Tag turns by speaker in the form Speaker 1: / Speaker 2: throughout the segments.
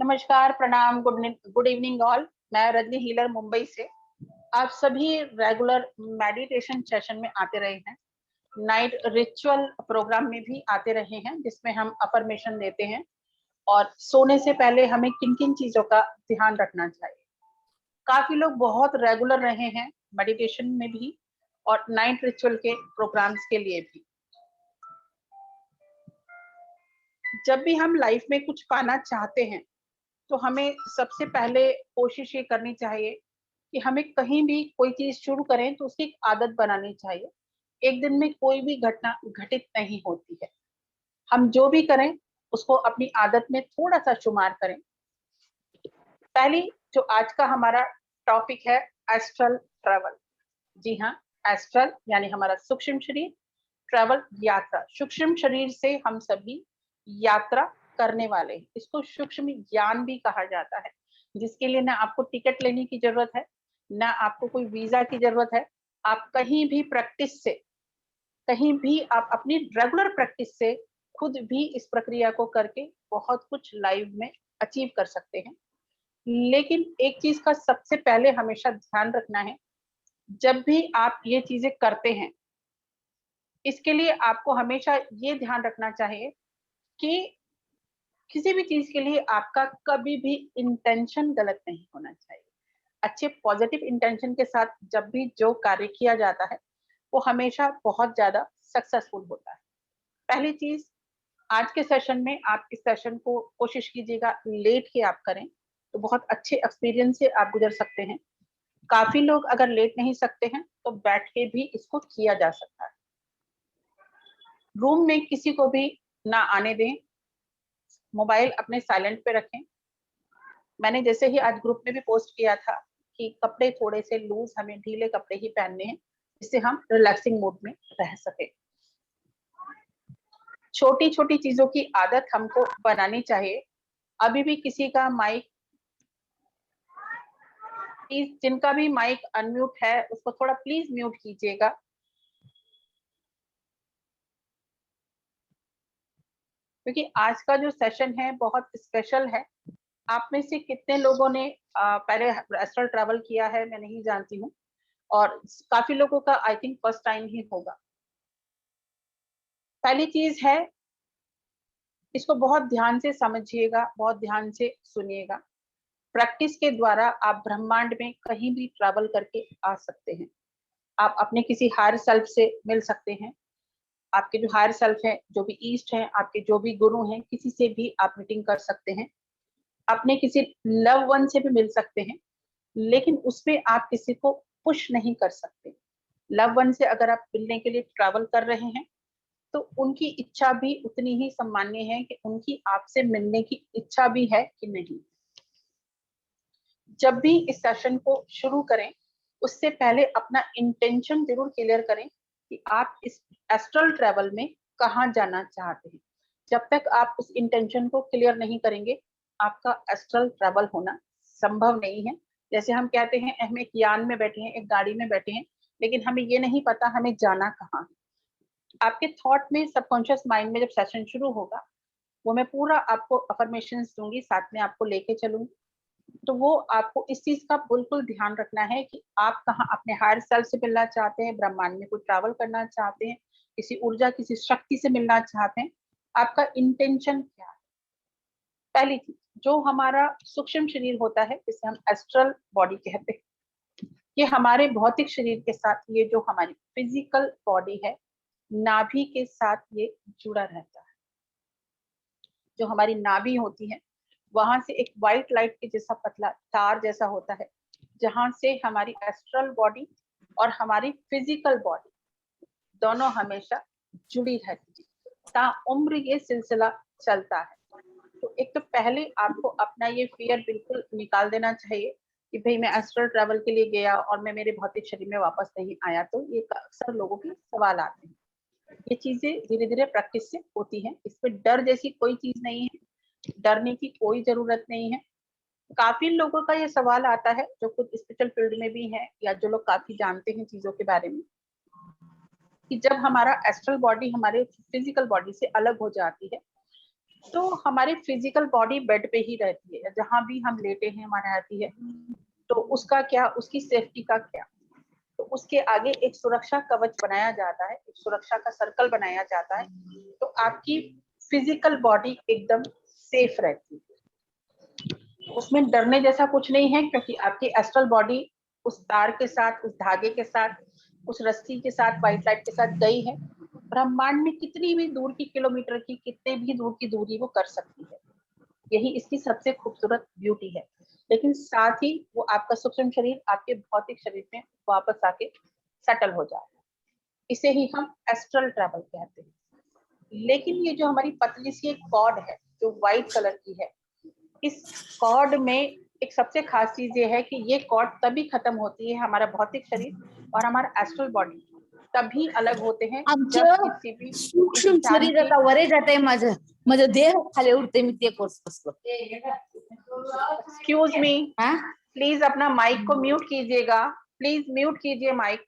Speaker 1: नमस्कार, प्रणाम, good evening all. मैं रजनी हीलर मुंबई से। आप सभी रेगुलर मेडिटेशन सेशन में आते रहे हैं, नाइट रिचुअल प्रोग्राम में भी आते रहे हैं, जिसमें हम अफर्मेशन देते हैं और सोने से पहले हमें किन किन चीजों का ध्यान रखना चाहिए। काफी लोग बहुत रेगुलर रहे हैं मेडिटेशन में भी और नाइट रिचुअल के प्रोग्राम्स के लिए भी। जब भी हम लाइफ में कुछ पाना चाहते हैं तो हमें सबसे पहले कोशिश ये करनी चाहिए कि हमें कहीं भी कोई चीज शुरू करें तो उसकी एक आदत बनानी चाहिए। एक दिन में कोई भी घटना घटित नहीं होती है। हम जो भी करें उसको अपनी आदत में थोड़ा सा शुमार करें। पहली जो आज का हमारा टॉपिक है, एस्ट्रल ट्रैवल। जी हाँ, एस्ट्रल यानी हमारा सूक्ष्म शरीर, ट्रैवल यात्रा। सूक्ष्म शरीर से हम सभी यात्रा करने वाले हैं। इसको सूक्ष्म ज्ञान भी कहा जाता है, जिसके लिए ना आपको टिकट लेने की जरूरत है, ना आपको कोई वीजा की जरूरत है। आप कहीं भी प्रैक्टिस से, कहीं भी आप अपनी रेगुलर प्रैक्टिस से खुद भी इस प्रक्रिया को करके बहुत कुछ लाइव में अचीव कर सकते हैं। लेकिन एक चीज का सबसे पहले हमेशा ध्यान रखना है, जब भी आप ये चीजें करते हैं, इसके लिए आपको हमेशा ये ध्यान रखना चाहिए कि किसी भी चीज के लिए आपका कभी भी इंटेंशन गलत नहीं होना चाहिए। अच्छे पॉजिटिव इंटेंशन के साथ जब भी जो कार्य किया जाता है वो हमेशा बहुत ज्यादा सक्सेसफुल होता है। पहली चीज, आज के सेशन में आप इस सेशन को कोशिश कीजिएगा लेट के आप करें, तो बहुत अच्छे एक्सपीरियंस से आप गुजर सकते हैं। काफी लोग अगर लेट नहीं सकते हैं तो बैठ के भी इसको किया जा सकता है। रूम में किसी को भी ना आने दें, मोबाइल अपने साइलेंट पे रखें। मैंने जैसे ही आज ग्रुप में भी पोस्ट किया था कि कपड़े थोड़े से लूज, हमें ढीले कपड़े ही पहनने हैं जिससे हम रिलैक्सिंग मूड में रह सके। छोटी छोटी चीजों की आदत हमको बनानी चाहिए। अभी भी किसी का माइक, प्लीज जिनका भी माइक अनम्यूट है उसको थोड़ा प्लीज म्यूट कीजिएगा। क्योंकि आज का जो सेशन है बहुत स्पेशल है। आप में से कितने लोगों ने पहले एस्ट्रल ट्रैवल किया है मैं नहीं जानती हूँ, और काफी लोगों का आई थिंक फर्स्ट टाइम ही होगा। पहली चीज है, इसको बहुत ध्यान से समझिएगा, बहुत ध्यान से सुनिएगा। प्रैक्टिस के द्वारा आप ब्रह्मांड में कहीं भी ट्रैवल करके आ सकते हैं। आप अपने किसी हायर सेल्फ से मिल सकते हैं। आपके जो हायर सेल्फ है, जो भी ईस्ट है, आपके जो भी गुरु हैं, किसी से भी आप मीटिंग कर सकते हैं। अपने किसी लव वन से भी मिल सकते हैं, लेकिन उसमें आप किसी को पुश नहीं कर सकते। लव वन से अगर आप मिलने के लिए ट्रैवल कर रहे हैं तो उनकी इच्छा भी उतनी ही सम्मान्य है कि उनकी आपसे मिलने की इच्छा भी है कि नहीं। जब भी इस सेशन को शुरू करें उससे पहले अपना इंटेंशन जरूर क्लियर करें कि आप इस एस्ट्रल ट्रैवल में कहाँ जाना चाहते हैं। जब तक आप उस इंटेंशन को क्लियर नहीं करेंगे, आपका एस्ट्रल ट्रैवल होना संभव नहीं है। जैसे हम कहते हैं हम एक यान में बैठे हैं, एक गाड़ी में बैठे हैं, लेकिन हमें ये नहीं पता हमें जाना कहाँ है। आपके थॉट में, सबकॉन्शियस माइंड में जब सेशन शुरू होगा, वो मैं पूरा आपको अफर्मेशंस दूंगी, साथ में आपको लेके चलूंगी। तो वो आपको इस चीज का बिल्कुल ध्यान रखना है कि आप कहाँ अपने हायर सेल्फ से मिलना चाहते हैं, ब्रह्मांड में कोई ट्रैवल करना चाहते हैं, किसी ऊर्जा, किसी शक्ति से मिलना चाहते हैं। आपका इंटेंशन क्या है। पहली चीज, जो हमारा सूक्ष्म शरीर होता है जिसे हम एस्ट्रल बॉडी कहते हैं, ये हमारे भौतिक शरीर के साथ, ये जो हमारी फिजिकल बॉडी है, नाभि के साथ ये जुड़ा रहता है। जो हमारी नाभि होती है, वहां से एक व्हाइट लाइट के जैसा पतला तार जैसा होता है, जहां से हमारी एस्ट्रल बॉडी और हमारी फिजिकल बॉडी दोनों हमेशा जुड़ी रहती है। ताउम्र ये सिलसिला चलता है। तो एक तो पहले आपको अपना ये फियर बिल्कुल निकाल देना चाहिए कि भाई मैं एस्ट्रल ट्रैवल के लिए गया और मैं मेरे भौतिक शरीर में वापस नहीं आया। तो ये अक्सर लोगों के सवाल आते हैं। ये चीजें धीरे धीरे प्रैक्टिस से होती हैं। इसमें डर जैसी कोई चीज नहीं है, डरने की कोई जरूरत नहीं है। काफी लोगों का ये सवाल आता है जो खुद स्पिरिचुअल फील्ड में भी है या जो लोग काफी जानते हैं चीजों के बारे में, कि जब हमारा एस्ट्रल बॉडी हमारे फिजिकल बॉडी से अलग हो जाती है तो हमारी फिजिकल बॉडी बेड पे ही रहती है, जहां भी हम लेटे हैं वहां रहती है। तो उसका क्या, उसकी सेफ्टी का क्या, तो उसके आगे एक सुरक्षा कवच बनाया जाता है, एक सुरक्षा का सर्कल बनाया जाता है, तो आपकी फिजिकल बॉडी एकदम सेफ रहती है। उसमें डरने जैसा कुछ नहीं है, क्योंकि आपकी एस्ट्रल बॉडी उस तार के साथ, उस धागे के साथ, उस रस्सी के साथ, व्हाइट लाइट के साथ गई है। ब्रह्मांड में कितनी भी दूर की, किलोमीटर की, कितने भी दूर की दूरी वो कर सकती है। यही इसकी सबसे खूबसूरत ब्यूटी है। लेकिन साथ ही वो आपका सूक्ष्म शरीर आपके भौतिक शरीर में वापस आके सेटल हो जाए, इसे ही हम एस्ट्रल ट्रैवल कहते हैं। लेकिन ये जो हमारी पतली सी एक कॉर्ड है जो व्हाइट कलर की है, इस कॉर्ड में एक सबसे खास चीज ये है कि ये कॉर्ड तभी खत्म होती है, हमारा भौतिक शरीर और हमारा एस्ट्रल बॉडी तभी अलग होते हैं जब
Speaker 2: आमचं
Speaker 1: किसी भी
Speaker 2: सूक्ष्म
Speaker 1: इंसान
Speaker 2: शरीर
Speaker 1: की,
Speaker 2: आता वरे जाते माझं माझं देह खाली उडते मी ते कोर्स बसलो
Speaker 1: एक्सक्यूज मी,
Speaker 2: हा
Speaker 1: प्लीज अपना माइक को म्यूट कीजिएगा, प्लीज म्यूट कीजिए माइक।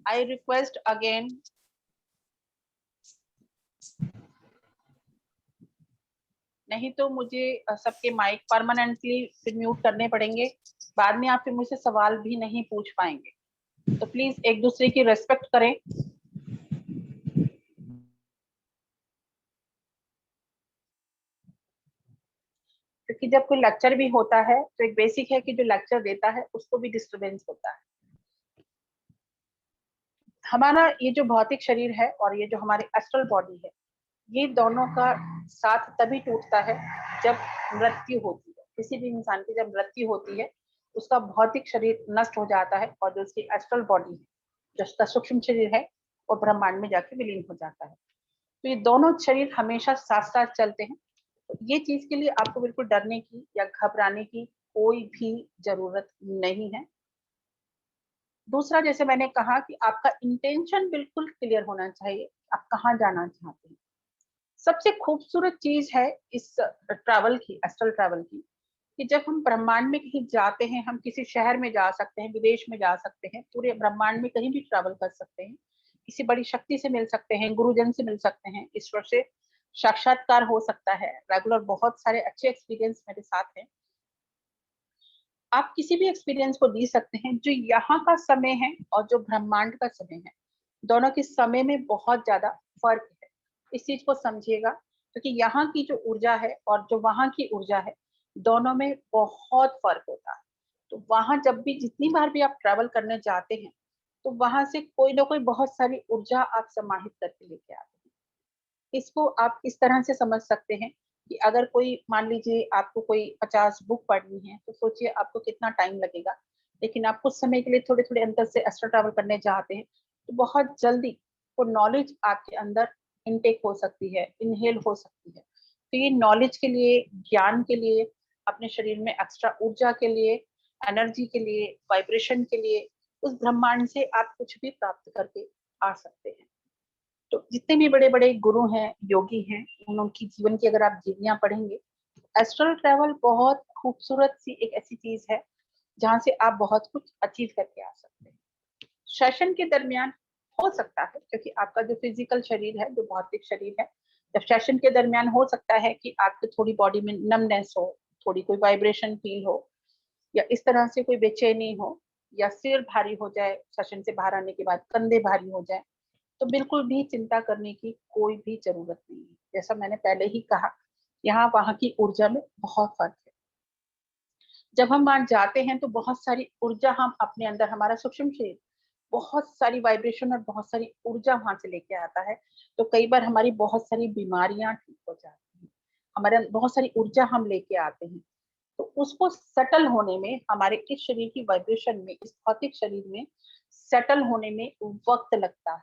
Speaker 1: आई रिक्वेस्ट अगेन, नहीं तो मुझे सबके माइक परमानेंटली म्यूट करने पड़ेंगे, बाद में आप फिर मुझसे सवाल भी नहीं पूछ पाएंगे। तो प्लीज एक दूसरे की रेस्पेक्ट करें। क्योंकि जब कोई लेक्चर भी होता है तो एक बेसिक है कि जो लेक्चर देता है उसको भी डिस्टरबेंस होता है। हमारा ये जो भौतिक शरीर है और ये जो हमारी एस्ट्रल बॉडी है, ये दोनों का साथ तभी टूटता है जब मृत्यु होती है। किसी भी इंसान की जब मृत्यु होती है, उसका भौतिक शरीर नष्ट हो जाता है और जो उसकी एस्ट्रल बॉडी है, जो उसका सूक्ष्म शरीर है, वो ब्रह्मांड में जाके विलीन हो जाता है। तो ये दोनों शरीर हमेशा साथ साथ चलते हैं। तो ये चीज के लिए आपको बिल्कुल डरने की या घबराने की कोई भी जरूरत नहीं है। दूसरा, जैसे मैंने कहा कि आपका इंटेंशन बिल्कुल क्लियर होना चाहिए, आप कहाँ जाना चाहते हैं। सबसे खूबसूरत चीज है इस ट्रैवल की, एस्ट्रल ट्रैवल की, कि जब हम ब्रह्मांड में कहीं जाते हैं, हम किसी शहर में जा सकते हैं, विदेश में जा सकते हैं, पूरे ब्रह्मांड में कहीं भी ट्रैवल कर सकते हैं, किसी बड़ी शक्ति से मिल सकते हैं, गुरुजन से मिल सकते हैं, ईश्वर से साक्षात्कार हो सकता है। रेगुलर बहुत सारे अच्छे एक्सपीरियंस मेरे साथ हैं। आप किसी भी एक्सपीरियंस को दे सकते हैं। जो यहाँ का समय है और जो ब्रह्मांड का समय है, दोनों के समय में बहुत ज्यादा फर्क है। इस चीज को समझिएगा, क्योंकि यहाँ की जो ऊर्जा है और जो वहां की ऊर्जा है, दोनों में बहुत फर्क होता है। तो वहां जब भी, जितनी बार भी आप ट्रैवल करने जाते हैं, तो वहां से कोई ना कोई बहुत सारी ऊर्जा आप समाहित करके लेके आते हैं। इसको आप इस तरह से समझ सकते हैं कि अगर कोई, मान लीजिए आपको कोई 50 बुक पढ़नी है, तो सोचिए आपको कितना टाइम लगेगा। लेकिन आप कुछ समय के लिए थोड़े थोड़े अंतर से एस्ट्रा ट्रैवल करने जाते हैं, तो बहुत जल्दी वो नॉलेज आपके अंदर इनटेक हो सकती है, इनहेल हो सकती है। तो ये नॉलेज के लिए, ज्ञान के लिए, अपने शरीर में एक्स्ट्रा ऊर्जा के लिए, एनर्जी के लिए, वाइब्रेशन के लिए, उस ब्रह्मांड से आप कुछ भी प्राप्त करके आ सकते हैं। तो जितने भी बड़े बड़े गुरु हैं, योगी हैं, उनकी जीवन की अगर आप जीवनियां पढ़ेंगे, एस्ट्रल ट्रैवल बहुत खूबसूरत सी एक ऐसी चीज है जहां से आप बहुत कुछ अचीव करके आ सकते हैं। सेशन के दरमियान हो सकता है, क्योंकि आपका जो फिजिकल शरीर है, जो भौतिक शरीर है, जब सेशन के दरमियान हो सकता है कि आपकी थोड़ी बॉडी में नमनेस हो, थोड़ी कोई वाइब्रेशन फील हो, या इस तरह से कोई बेचैनी हो, या सिर भारी हो जाए, सेशन से बाहर आने के बाद कंधे भारी हो जाए, तो बिल्कुल भी चिंता करने की कोई भी जरूरत नहीं है। जैसा मैंने पहले ही कहा, यहाँ वहां की ऊर्जा में बहुत फर्क है। जब हम वहां जाते हैं तो बहुत सारी ऊर्जा हम अपने अंदर, हमारा सूक्ष्म शरीर बहुत सारी वाइब्रेशन और बहुत सारी ऊर्जा वहां से लेके आता है। तो कई बार हमारी बहुत सारी बीमारियां ठीक हो जाती हैं, हमारे बहुत सारी ऊर्जा हम लेके आते हैं। तो उसको सेटल होने में, हमारे इस शरीर की वाइब्रेशन में, इस भौतिक शरीर में सेटल होने में वक्त लगता है।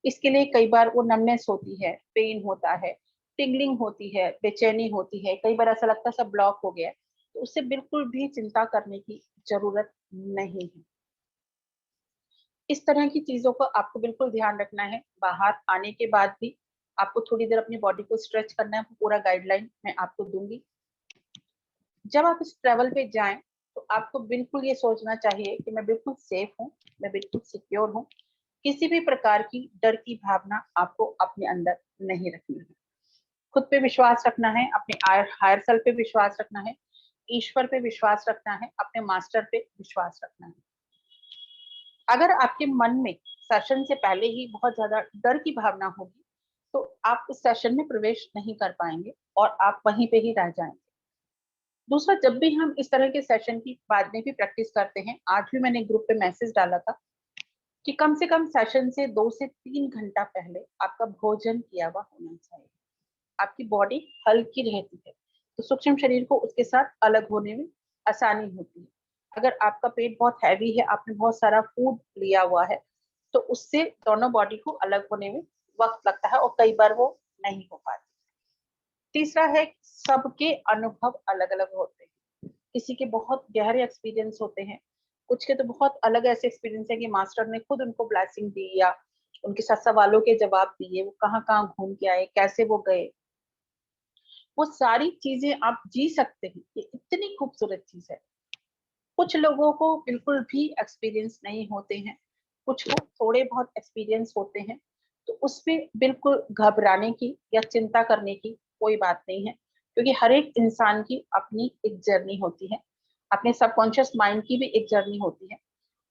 Speaker 1: इसके लिए कई बार वो नमनेस होती है, पेन होता है, टिंगलिंग होती है, बेचैनी होती है, कई बार ऐसा लगता है सब ब्लॉक हो गया है। तो उससे बिल्कुल भी चिंता करने की जरूरत नहीं है। इस तरह की चीजों को आपको बिल्कुल ध्यान रखना है। बाहर आने के बाद भी आपको थोड़ी देर अपनी बॉडी को स्ट्रेच करना है, पूरा गाइडलाइन मैं आपको दूंगी। जब आप इस ट्रेवल पे जाएं तो आपको बिल्कुल ये सोचना चाहिए कि मैं बिल्कुल सेफ हूँ, मैं बिल्कुल सिक्योर हूँ। किसी भी प्रकार की डर की भावना आपको अपने अंदर नहीं रखनी है। खुद पे विश्वास रखना है, अपने हायर सेल्फ पे विश्वास रखना है, ईश्वर पे विश्वास रखना है, अपने मास्टर पे विश्वास रखना है। अगर आपके मन में सेशन से पहले ही बहुत ज्यादा डर की भावना होगी तो आप उस सेशन में प्रवेश नहीं कर पाएंगे और आप वहीं पे ही रह जाएंगे। दूसरा, जब भी हम इस तरह के सेशन की बाद में भी प्रैक्टिस करते हैं, आज भी मैंने ग्रुप पे मैसेज डाला था कि कम से कम सेशन से 2 से 3 घंटा पहले आपका भोजन किया हुआ होना चाहिए। आपकी बॉडी हल्की रहती है तो सूक्ष्म शरीर को उसके साथ अलग होने में आसानी होती है। अगर आपका पेट बहुत हैवी है, आपने बहुत सारा फूड लिया हुआ है, तो उससे दोनों बॉडी को अलग होने में वक्त लगता है और कई बार वो नहीं हो पाती। तीसरा है, सबके अनुभव अलग अलग होते हैं। किसी के बहुत गहरे एक्सपीरियंस होते हैं, कुछ के तो बहुत अलग ऐसे एक्सपीरियंस है कि मास्टर ने खुद उनको ब्लेसिंग दी या उनके साथ सवालों के जवाब दिए, वो कहाँ कहाँ घूम के आए, कैसे वो गए, वो सारी चीजें आप जी सकते हैं। ये इतनी खूबसूरत चीज है। कुछ लोगों को बिल्कुल भी एक्सपीरियंस नहीं होते हैं, कुछ को थोड़े बहुत एक्सपीरियंस होते हैं, तो उसमें बिल्कुल घबराने की या चिंता करने की कोई बात नहीं है, क्योंकि हर एक इंसान की अपनी एक जर्नी होती है, अपने सबकॉन्शियस माइंड की भी एक जर्नी होती है,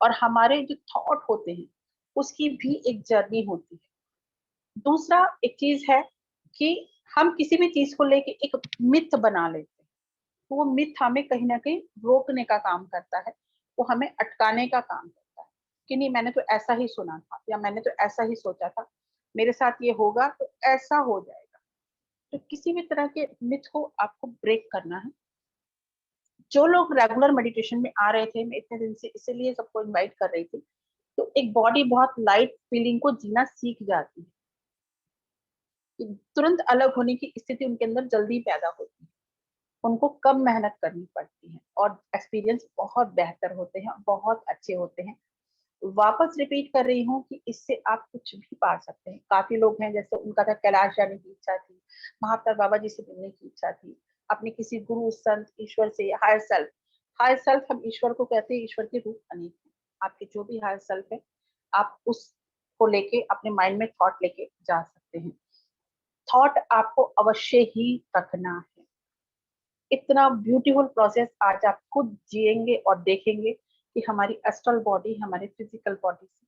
Speaker 1: और हमारे जो थॉट होते हैं उसकी भी एक जर्नी होती है। दूसरा एक चीज है कि हम किसी भी चीज को लेके एक मिथ बना लेते हैं, तो वो मिथ हमें कहीं ना कहीं रोकने का काम करता है, वो हमें अटकाने का काम करता है कि नहीं, मैंने तो ऐसा ही सुना था या मैंने तो ऐसा ही सोचा था, मेरे साथ ये होगा तो ऐसा हो जाएगा। तो किसी भी तरह के मिथ को आपको ब्रेक करना है। जो लोग रेगुलर मेडिटेशन में आ रहे थे, मैं इतने दिन से इसीलिए सबको इनवाइट कर रही थी, तो एक बॉडी बहुत लाइट फीलिंग को जीना सीख जाती है, तुरंत अलग होने की स्थिति उनके अंदर जल्दी पैदा होती है, उनको कम मेहनत करनी पड़ती है और एक्सपीरियंस बहुत बेहतर होते हैं, बहुत अच्छे होते हैं। वापस रिपीट कर रही हूँ कि इससे आप कुछ भी पा सकते हैं। काफी लोग हैं, जैसे उनका था कैलाश जाने की इच्छा थी, महात्मा बाबा जी से मिलने की इच्छा थी, अपने किसी गुरु संत ईश्वर से, हायर सेल्फ। हायर सेल्फ हम ईश्वर को कहते हैं, ईश्वर के रूप अनेक है। आपके जो भी हायर सेल्फ है, आप उसको लेके अपने माइंड में थॉट लेके जा सकते हैं। थॉट आपको अवश्य ही रखना है। इतना ब्यूटीफुल प्रोसेस आज आप खुद जिएंगे और देखेंगे कि हमारी एस्ट्रल बॉडी हमारे फिजिकल बॉडी से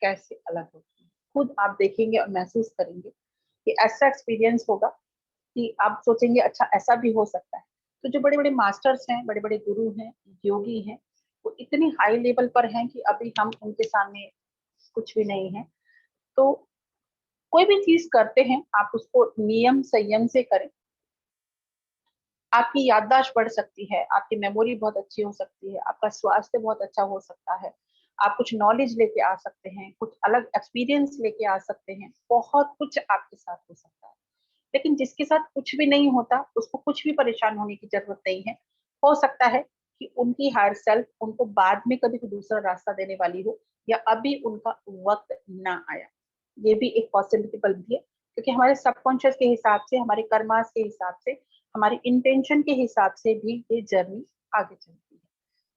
Speaker 1: कैसे अलग होती है। खुद आप देखेंगे और महसूस करेंगे कि ऐसा एक्सपीरियंस होगा कि आप सोचेंगे अच्छा ऐसा भी हो सकता है। तो जो बड़े बड़े मास्टर्स हैं, बड़े बड़े गुरु हैं, योगी हैं, वो इतनी हाई लेवल पर हैं कि अभी हम उनके सामने कुछ भी नहीं है। तो कोई भी चीज करते हैं आप उसको नियम संयम से करें। आपकी याददाश्त बढ़ सकती है, आपकी मेमोरी बहुत अच्छी हो सकती है, आपका स्वास्थ्य बहुत अच्छा हो सकता है, आप कुछ नॉलेज लेके आ सकते हैं, कुछ अलग एक्सपीरियंस लेके आ सकते हैं, बहुत कुछ आपके साथ हो सकता है। लेकिन जिसके साथ कुछ भी नहीं होता उसको कुछ भी परेशान होने की जरूरत नहीं है। हो सकता है कि उनकी हायर सेल्फ उनको बाद में कभी कोई दूसरा रास्ता देने वाली हो, या अभी उनका वक्त ना आया। ये भी एक पॉसिबिलिटी भी है, क्योंकि हमारे सबकॉन्शियस के हिसाब से, हमारे कर्मास के हिसाब से, हमारी इंटेंशन के हिसाब से भी ये जर्नी आगे चलती है।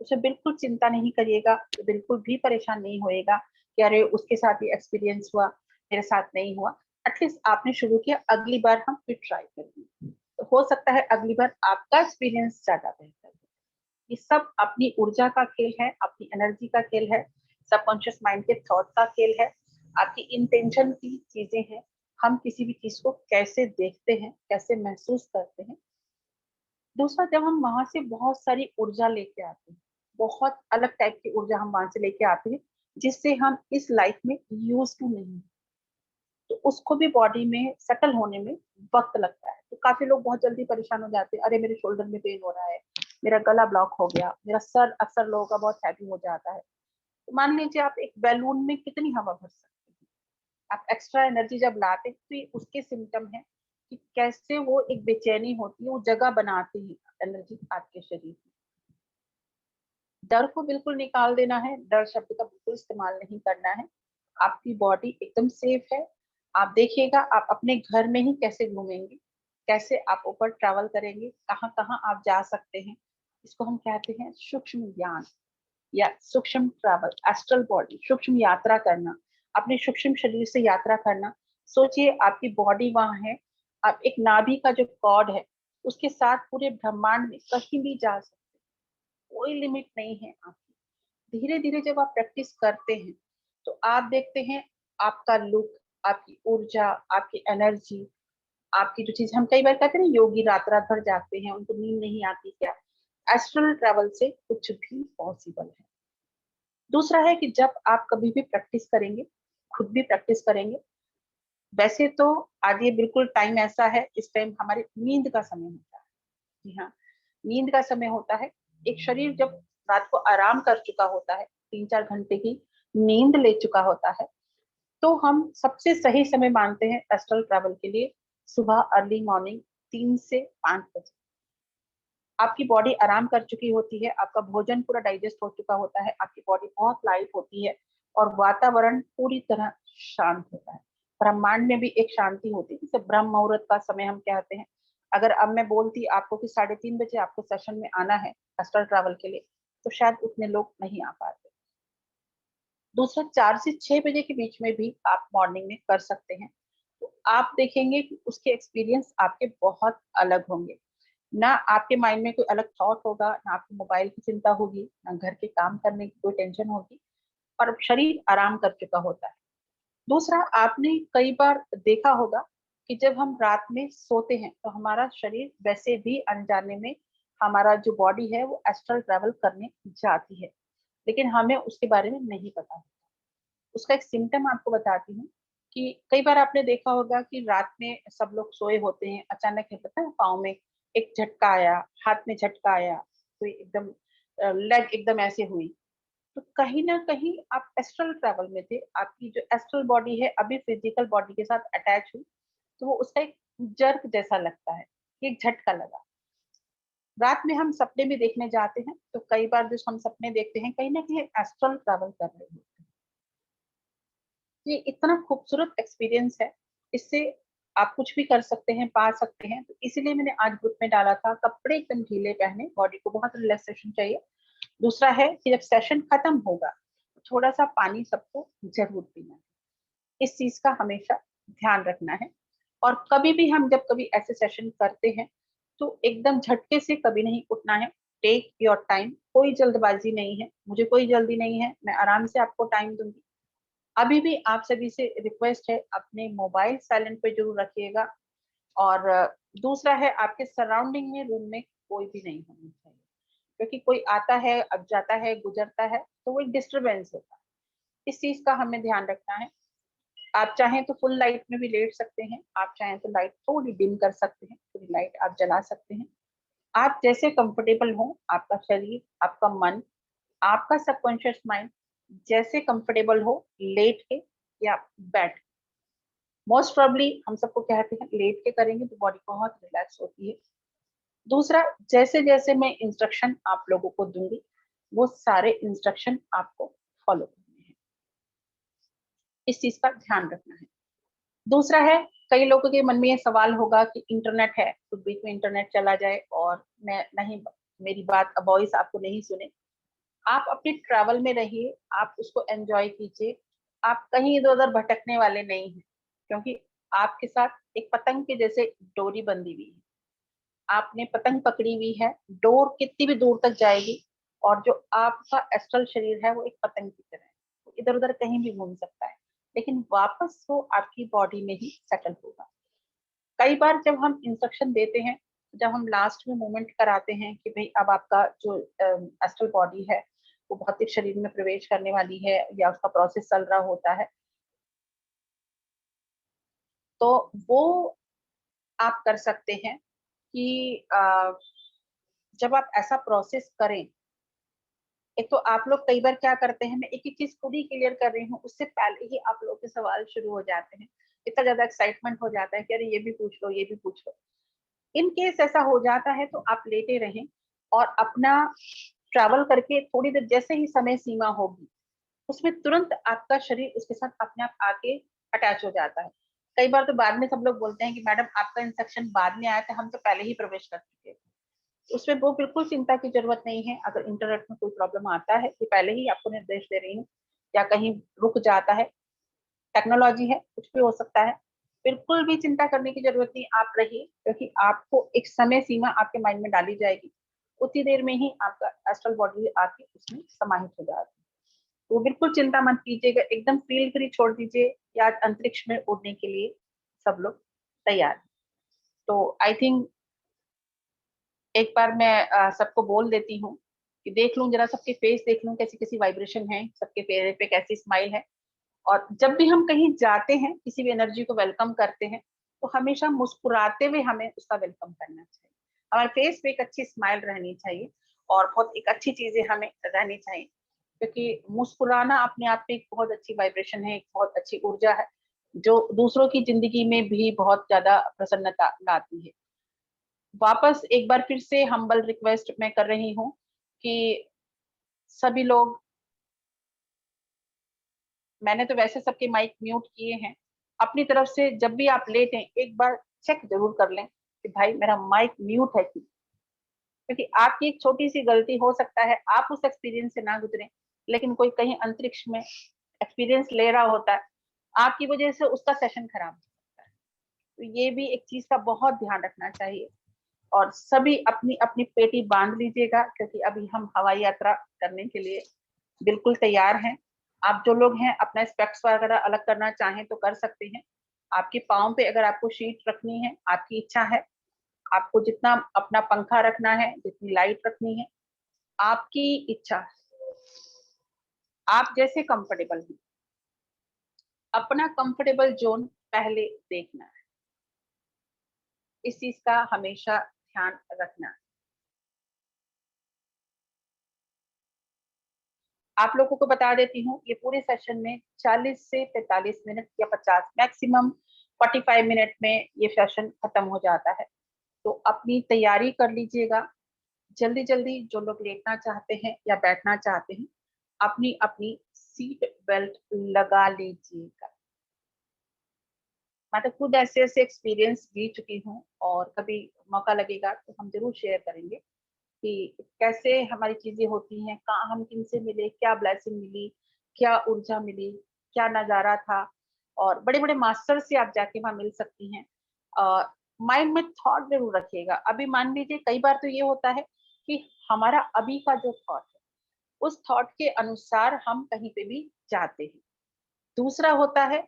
Speaker 1: उसे बिल्कुल चिंता नहीं करिएगा, बिल्कुल भी परेशान नहीं होएगा कि अरे उसके साथ ये एक्सपीरियंस हुआ, मेरे साथ नहीं हुआ। एटलीस्ट आपने शुरू किया, अगली बार हम फिर ट्राई करेंगे, तो हो सकता है अगली बार आपका एक्सपीरियंस ज्यादा बेहतर हो। ये सब अपनी ऊर्जा का खेल है, अपनी एनर्जी का खेल है, सबकॉन्शियस माइंड के थॉट का खेल है, आपकी इंटेंशन की चीजें हैं। हम किसी भी चीज को कैसे देखते हैं, कैसे महसूस करते हैं। दूसरा, जब हम वहां से बहुत सारी ऊर्जा लेके आते हैं, बहुत अलग टाइप की ऊर्जा हम वहां से लेके आते हैं, जिससे हम इस लाइफ में यूज टू नहीं, तो उसको भी बॉडी में सेटल होने में वक्त लगता है। तो काफी लोग बहुत जल्दी परेशान हो जाते हैं, अरे मेरे शोल्डर में पेन हो रहा है, मेरा गला ब्लॉक हो गया, मेरा सर अक्सर लोगों का बहुत हैवी हो जाता है। तो मान लीजिए आप एक बैलून में कितनी हवा भर सकते हैं। आप एक्स्ट्रा एनर्जी जब लाते हैं तो ये उसके सिम्टम है कि कैसे वो एक बेचैनी होती है, वो जगह बनाती है एनर्जी आपके शरीर में। डर को बिल्कुल निकाल देना है, डर शब्द का बिल्कुल इस्तेमाल नहीं करना है। आपकी बॉडी एकदम सेफ है। आप देखिएगा आप अपने घर में ही कैसे घूमेंगे, कैसे आप ऊपर ट्रैवल करेंगे, कहाँ कहाँ आप जा सकते हैं। इसको हम कहते हैं सूक्ष्म ज्ञान या सूक्ष्म ट्रैवल, एस्ट्रल बॉडी, सूक्ष्म यात्रा करना, अपने सूक्ष्म शरीर से यात्रा करना। सोचिए आपकी बॉडी वहां है, आप एक नाभि का जो कॉर्ड है उसके साथ पूरे ब्रह्मांड में कहीं भी जा सकते हैं, कोई लिमिट नहीं है आपकी। धीरे धीरे जब आप प्रैक्टिस करते हैं तो आप देखते हैं आपका लुक, आपकी ऊर्जा, आपकी एनर्जी, आपकी जो चीज, हम कई बार कहते हैं ना योगी रात रात भर जागते हैं उनको नींद नहीं आती, क्या एस्ट्रल ट्रैवल से कुछ भी पॉसिबल है। दूसरा है कि जब आप कभी भी प्रैक्टिस करेंगे, खुद भी प्रैक्टिस करेंगे, वैसे तो आज ये बिल्कुल टाइम ऐसा है, इस टाइम हमारे नींद का समय होता है। जी हाँ, नींद का समय होता है। एक शरीर जब रात को आराम कर चुका होता है, 3-4 घंटे की नींद ले चुका होता है, तो हम सबसे सही समय मानते हैं एस्ट्रल ट्रैवल के लिए सुबह अर्ली मॉर्निंग 3 से 5 बजे। आपकी बॉडी आराम कर चुकी होती है, आपका भोजन पूरा डाइजेस्ट हो चुका होता है, आपकी बॉडी बहुत लाइट होती है और वातावरण पूरी तरह शांत होता है। ब्रह्मांड में भी एक शांति होती है, जिसे ब्रह्म मुहूर्त का समय हम कहते हैं। अगर अब मैं बोलती आपको कि 3:30 बजे आपको सेशन में आना है एस्ट्रल ट्रैवल के लिए, तो शायद उतने लोग नहीं आ पाते। दूसरा, 4 से 6 बजे के बीच में भी आप मॉर्निंग में कर सकते हैं, तो आप देखेंगे कि उसके एक्सपीरियंस आपके बहुत अलग होंगे। ना आपके माइंड में कोई अलग थॉट होगा, ना आपको मोबाइल की चिंता होगी, ना घर के काम करने की कोई टेंशन होगी, और शरीर आराम कर चुका होता है। दूसरा, आपने कई बार देखा होगा कि जब हम रात में सोते हैं तो हमारा शरीर वैसे भी अनजाने में, हमारा जो बॉडी है वो एस्ट्रल ट्रैवल करने जाती है, लेकिन हमें उसके बारे में नहीं पता। उसका एक सिम्टम आपको बताती हूँ कि कई बार आपने देखा होगा कि रात में सब लोग सोए होते हैं, अचानक है पता है पाँव में एक झटका आया, हाथ में झटका आया, कोई एकदम लेग एकदम ऐसे हुई, तो कहीं ना कहीं आप एस्ट्रल ट्रैवल में थे। आपकी जो एस्ट्रल बॉडी है अभी फिजिकल बॉडी के साथ अटैच हुई, तो वो उसका एक जर्क जैसा लगता है, एक झटका लगा। रात में हम सपने में देखने जाते हैं तो कई बार जो हम सपने देखते हैं कहीं ना कहीं एस्ट्रल ट्रैवल कर रहे हैं। ये इतना खूबसूरत एक्सपीरियंस है, इससे आप कुछ भी कर सकते हैं, पा सकते हैं। तो इसीलिए मैंने आज ग्रुप में डाला था, कपड़े एकदम ढीले पहने, बॉडी को बहुत रिलैक्सेशन चाहिए। दूसरा है कि जब सेशन खत्म होगा तो थोड़ा सा पानी सबको जरूर पीना है, इस चीज का हमेशा ध्यान रखना है। और कभी भी हम जब कभी ऐसे सेशन करते हैं तो एकदम झटके से कभी नहीं उठना है। टेक योर टाइम, कोई जल्दबाजी नहीं है, मुझे कोई जल्दी नहीं है, मैं आराम से आपको टाइम दूंगी। अभी भी आप सभी से रिक्वेस्ट है, अपने मोबाइल साइलेंट पे जरूर रखिएगा। और दूसरा है, आपके सराउंडिंग में रूम में कोई भी नहीं होना चाहिए, क्योंकि कोई आता है, अब जाता है, गुजरता है, तो वो एक डिस्टरबेंस होता है। इस चीज का हमें ध्यान रखना है। आप चाहें तो फुल लाइट में भी लेट सकते हैं, आप चाहें तो लाइट थोड़ी डिम कर सकते हैं, थोड़ी लाइट आप जला सकते हैं। आप जैसे कंफर्टेबल हो, आपका शरीर, आपका मन, आपका सबकॉन्शियस माइंड जैसे कंफर्टेबल हो, लेट के या बैठ के। मोस्ट प्रॉब्ली हम सबको कहते हैं लेट के करेंगे तो बॉडी बहुत रिलैक्स होती है। दूसरा, जैसे जैसे मैं इंस्ट्रक्शन आप लोगों को दूंगी वो सारे इंस्ट्रक्शन आपको फॉलो करने हैं, इस चीज का ध्यान रखना है। दूसरा है, कई लोगों के मन में ये सवाल होगा कि इंटरनेट है तो बीच में इंटरनेट चला जाए और मैं नहीं, मेरी बात वॉइस आपको नहीं सुने। आप अपने ट्रैवल में रहिए, आप उसको एंजॉय कीजिए, आप कहीं इधर उधर भटकने वाले नहीं हैं, क्योंकि आपके साथ एक पतंग के जैसे डोरी बंधी हुई है। आपने पतंग पकड़ी हुई है, डोर कितनी भी दूर तक जाएगी, और जो आपका एस्ट्रल शरीर है वो एक पतंग की तरह है, वो इधर उधर कहीं भी घूम सकता है, लेकिन वापस वो आपकी बॉडी में ही सेटल होगा। कई बार जब हम इंस्ट्रक्शन देते हैं, जब हम लास्ट में मूवमेंट कराते हैं कि भाई अब आपका जो एस्ट्रल बॉडी है वो भौतिक शरीर में प्रवेश करने वाली है या उसका प्रोसेस चल रहा होता है, तो वो आप कर सकते हैं कि जब आप ऐसा प्रोसेस करें, एक तो आप लोग कई बार क्या करते हैं, मैं एक एक चीज खुद ही क्लियर कर रही हूँ, उससे पहले ही आप लोग के सवाल शुरू हो जाते हैं। इतना ज्यादा एक्साइटमेंट हो जाता है कि अरे ये भी पूछ लो, ये भी पूछ लो। इन केस ऐसा हो जाता है तो आप लेटे रहें और अपना ट्रैवल करके थोड़ी देर जैसे ही समय सीमा होगी उसमें तुरंत आपका शरीर उसके साथ अपने आप आके अटैच हो जाता है। कई बार तो बाद में सब लोग बोलते हैं कि मैडम आपका इंसेक्शन बाद में आया था, हम तो पहले ही प्रवेश कर चुके थे। उसमें वो बिल्कुल चिंता की जरूरत नहीं है। अगर इंटरनेट में कोई प्रॉब्लम आता है कि पहले ही आपको निर्देश दे रही हूँ, या कहीं रुक जाता है, टेक्नोलॉजी है, कुछ भी हो सकता है, बिल्कुल भी चिंता करने की जरूरत नहीं। आप रहिए, क्योंकि आपको एक समय सीमा आपके माइंड में डाली जाएगी, उतनी देर में ही आपका एस्ट्रल बॉडी आके उसमें समाहित हो जाती है। तो बिल्कुल चिंता मत कीजिएगा, एकदम फील फ्री छोड़ दीजिए कि आज अंतरिक्ष में उड़ने के लिए सब लोग तैयार हैं। तो आई थिंक एक बार मैं सबको बोल देती हूँ कि देख लूं जरा, सबके फेस देख लूं कैसी कैसी वाइब्रेशन है, सबके फेस पे कैसी स्माइल है। और जब भी हम कहीं जाते हैं, किसी भी एनर्जी को वेलकम करते हैं, तो हमेशा मुस्कुराते हुए हमें उसका वेलकम करना चाहिए। हमारे फेस पे एक अच्छी स्माइल रहनी चाहिए और बहुत एक अच्छी चीजें हमें रहनी चाहिए, क्योंकि मुस्कुराना अपने आप में एक बहुत अच्छी वाइब्रेशन है, एक बहुत अच्छी ऊर्जा है, जो दूसरों की जिंदगी में भी बहुत ज्यादा प्रसन्नता लाती है। वापस एक बार फिर से हम्बल रिक्वेस्ट मैं कर रही हूँ कि सभी लोग, मैंने तो वैसे सबके माइक म्यूट किए हैं, अपनी तरफ से जब भी आप लेटें एक बार चेक जरूर कर लें कि भाई मेरा माइक म्यूट है कि, क्योंकि आपकी एक छोटी सी गलती हो सकता है आप उस एक्सपीरियंस से ना गुजरे, लेकिन कोई कहीं अंतरिक्ष में एक्सपीरियंस ले रहा होता है, आपकी वजह से उसका सेशन खराब हो सकता है। तो ये भी एक चीज का बहुत ध्यान रखना चाहिए। और सभी अपनी अपनी पेटी बांध लीजिएगा, क्योंकि अभी हम हवाई यात्रा करने के लिए बिल्कुल तैयार हैं। आप जो लोग हैं अपना स्पेक्स वगैरह अलग करना चाहें तो कर सकते हैं। आपके पाँव पे अगर आपको शीट रखनी है, आपकी इच्छा है। आपको जितना अपना पंखा रखना है, जितनी लाइट रखनी है, आपकी इच्छा। आप जैसे कंफर्टेबल हैं, अपना कंफर्टेबल जोन पहले देखना है, इस चीज का हमेशा ध्यान रखना है। आप लोगों को बता देती हूँ, ये पूरे सेशन में 40 से 45 मिनट या 50 मैक्सिमम 45 मिनट में ये सेशन खत्म हो जाता है। तो अपनी तैयारी कर लीजिएगा। जल्दी जल्दी जो लोग लेटना चाहते हैं या बैठना चाहते हैं, अपनी अपनी सीट बेल्ट लगा लीजिएगा। मैं तो खुद ऐसे ऐसे एक्सपीरियंस जी चुकी हूँ, और कभी मौका लगेगा तो हम जरूर शेयर करेंगे कि कैसे हमारी चीजें होती हैं, कहाँ हम किनसे मिले, क्या ब्लेसिंग मिली, क्या ऊर्जा मिली, क्या नजारा था। और बड़े बड़े मास्टर से आप जाके वहां मिल सकती हैं। माइंड में थॉट जरूर रखिएगा। अभी मान लीजिए कई बार तो ये होता है कि हमारा अभी का जो थॉट है, उस थॉट के अनुसार हम कहीं पे भी जाते हैं। दूसरा होता है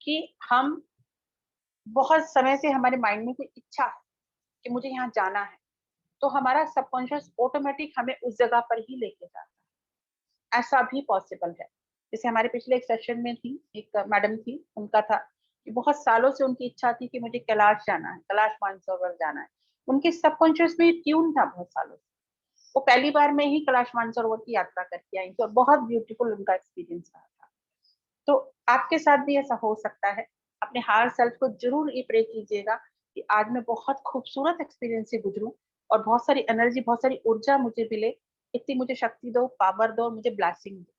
Speaker 1: कि हम बहुत समय से हमारे माइंड में कोई इच्छा है कि मुझे यहाँ जाना है, तो हमारा सबकॉन्शियस ऑटोमेटिक हमें उस जगह पर ही लेके जाता है। ऐसा भी पॉसिबल है। जैसे हमारे पिछले एक सेशन में थी, एक मैडम थी, उनका था कि बहुत सालों से उनकी इच्छा थी कि मुझे कैलाश जाना है, कैलाश मानसरोवर जाना है। उनके सबकॉन्शियस में ट्यून था बहुत सालों से। वो पहली बार में ही कैलाश मानसरोवर की यात्रा करके आई थी, और बहुत ब्यूटीफुल उनका एक्सपीरियंस रहा था। तो आपके साथ भी ऐसा हो सकता है। अपने हायर सेल्फ को जरूर ये प्रे कीजिएगा कि आज मैं बहुत खूबसूरत एक्सपीरियंस से गुजरूं, और बहुत सारी एनर्जी, बहुत सारी ऊर्जा मुझे मिले। इतनी मुझे शक्ति दो, पावर दो, मुझे ब्लेसिंग दो।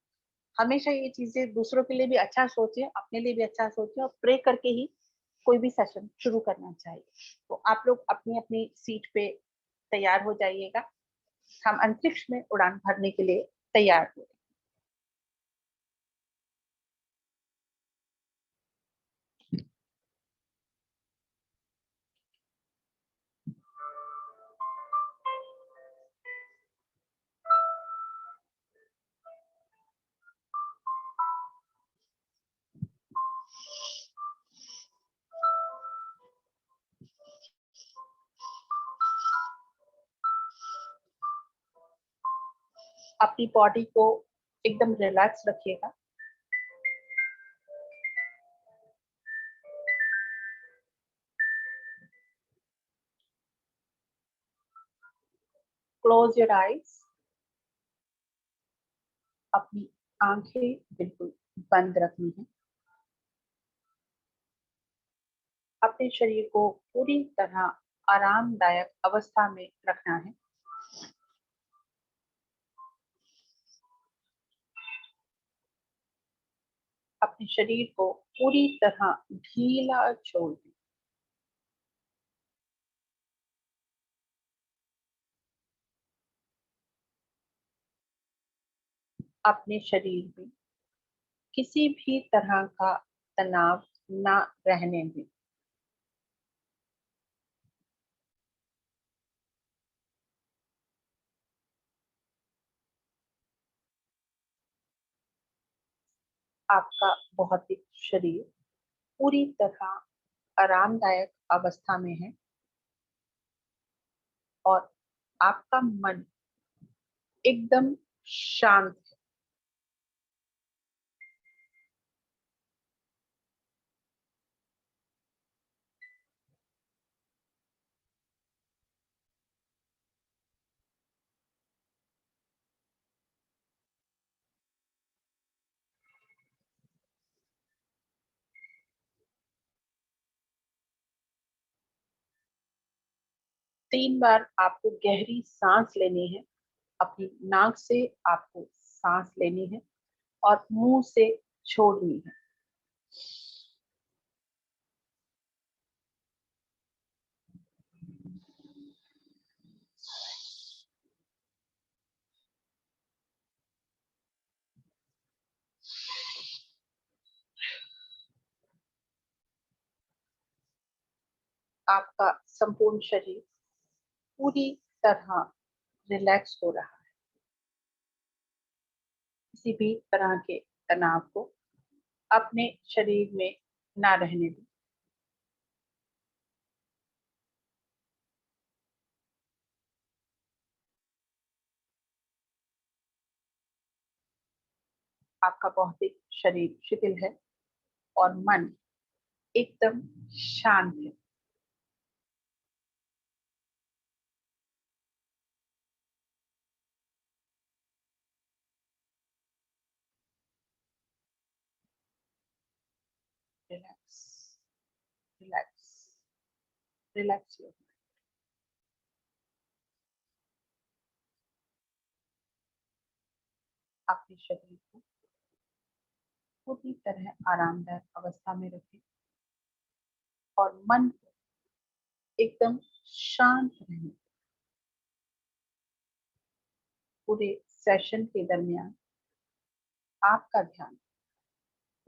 Speaker 1: हमेशा ये चीजें दूसरों के लिए भी अच्छा सोचें, अपने लिए भी अच्छा सोचें, और प्रे करके ही कोई भी सेशन शुरू करना चाहिए। तो आप लोग अपनी अपनी सीट पे तैयार हो जाइएगा। हम अंतरिक्ष में उड़ान भरने के लिए तैयार हो। अपनी बॉडी को एकदम रिलैक्स रखिएगा। Close your eyes. अपनी आंखें बिल्कुल बंद रखनी है। अपने शरीर को पूरी तरह आरामदायक अवस्था में रखना है। अपने शरीर को पूरी तरह ढीला छोड़ दें। अपने शरीर में किसी भी तरह का तनाव ना रहने दें। आपका भौतिक शरीर पूरी तरह आरामदायक अवस्था में है और आपका मन एकदम शांत है। तीन बार आपको गहरी सांस लेनी है। अपनी नाक से आपको सांस लेनी है और मुंह से छोड़नी है। आपका संपूर्ण शरीर पूरी तरह रिलैक्स हो रहा है। किसी भी तरह के तनाव को अपने शरीर में ना रहने दें। आपका भौतिक शरीर शिथिल है और मन एकदम शांत है। Relax, relax, relax. अपने शरीर को पूरी तरह आरामदायक अवस्था में रखें और मन को एकदम शांत रहने। पूरे सेशन के दरमियान आपका ध्यान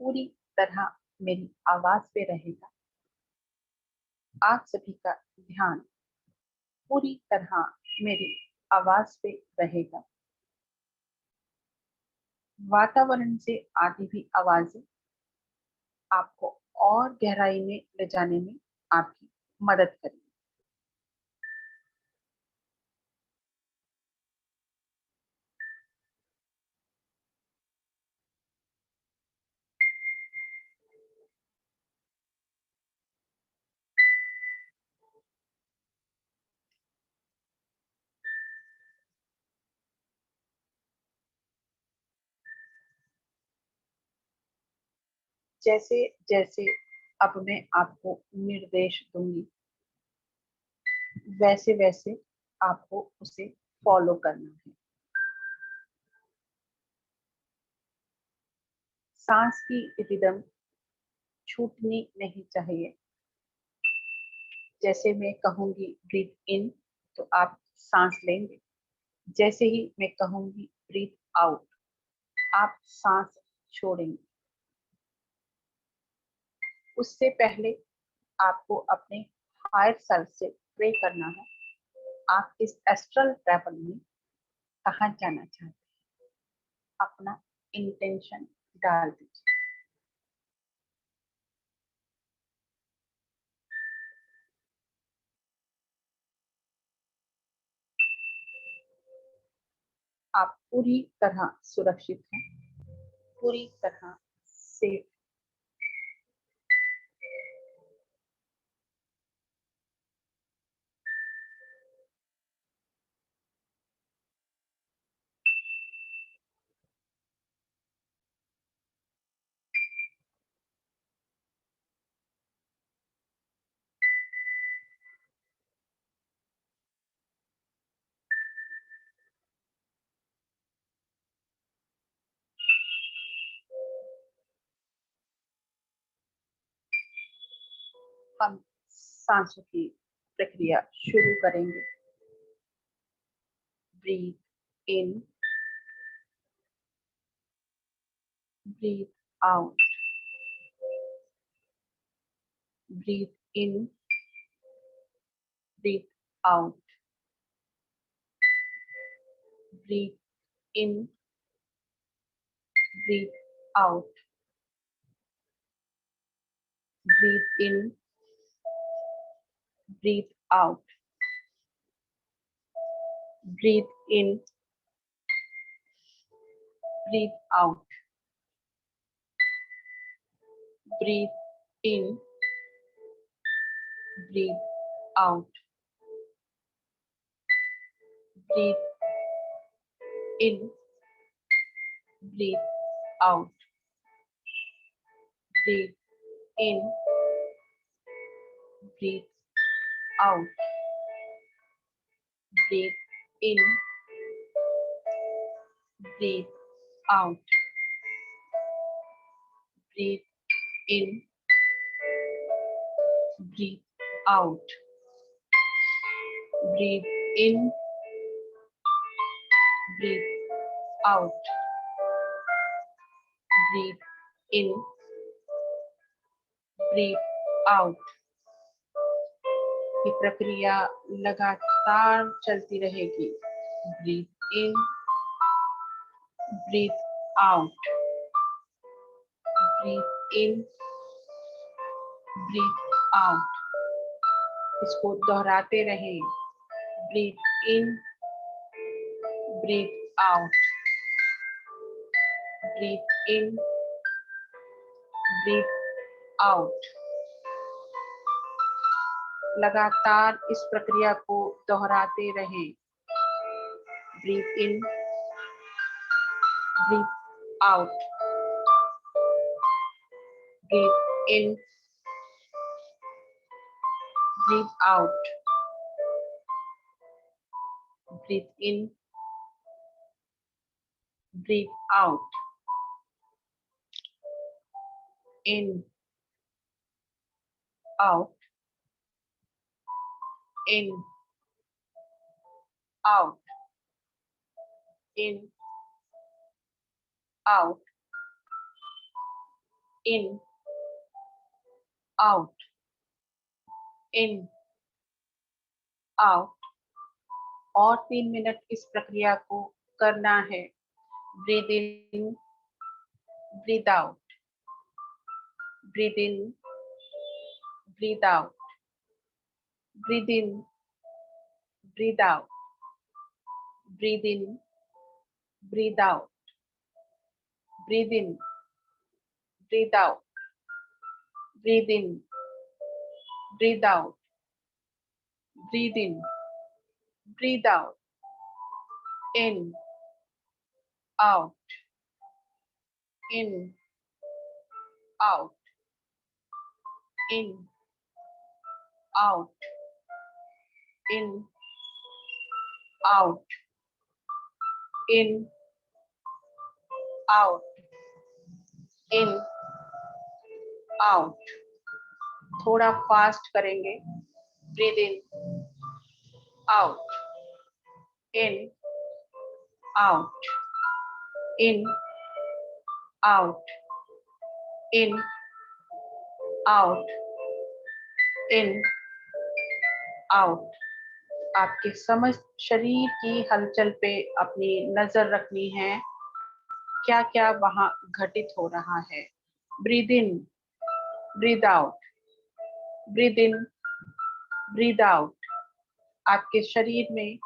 Speaker 1: पूरी तरह मेरी आवाज पे रहेगा। आप सभी का ध्यान पूरी तरह मेरी आवाज पे रहेगा। वातावरण से आती भी आवाजें आपको और गहराई में ले जाने में आपकी मदद करेंगी। जैसे जैसे अब मैं आपको निर्देश दूंगी वैसे वैसे आपको उसे फॉलो करना है। सांस की रिदम छूटनी नहीं चाहिए। जैसे मैं कहूंगी ब्रीथ इन तो आप सांस लेंगे। जैसे ही मैं कहूंगी ब्रीथ आउट आप सांस छोड़ेंगे। उससे पहले आपको अपने हायर सेल्फ से प्रे करना है। आप इस एस्ट्रल ट्रैवल में कहाँ जाना चाहते हैं, अपना इंटेंशन डाल दीजिए। आप पूरी तरह सुरक्षित हैं, पूरी तरह सेफ। हम सांसों की प्रक्रिया शुरू करेंगे। Breathe in, breathe out, breathe in, breathe out, breathe in, breathe out, breathe in, breathe out, breathe in, breathe out, breathe in, breathe out, breathe in, breathe out, breathe in, breathe out, breathe in, breathe out, breathe in, breathe out, breathe in, breathe out, breathe in, breathe out। ये प्रक्रिया लगातार चलती रहेगी। Breathe in, breathe out, breathe in, breathe out. इसको दोहराते रहें। Breathe in, breathe out, breathe in, breathe out. लगातार इस प्रक्रिया को दोहराते रहें। Breathe in, breathe out, breathe in, breathe out, breathe in, breathe out, in, out, in, out, in, out, in, out, in, out. और 3 मिनट इस प्रक्रिया को करना है। Breathe in, breathe out, breathe in, breathe out, breathe in, breathe out, breathe in, breathe out, breathe in, breathe out, breathe in, breathe out, breathe in, breathe out, in, out, in, out, in, out, in, out, in, out, in, out. थोड़ा fast करेंगे। Breathe in, out, in, out, in, out, in, out, in, out. आपके समस्त शरीर की हलचल पे अपनी नजर रखनी है। क्या क्या वहां घटित हो रहा है। Breathe in, breathe out, breathe in, breathe out. आपके शरीर में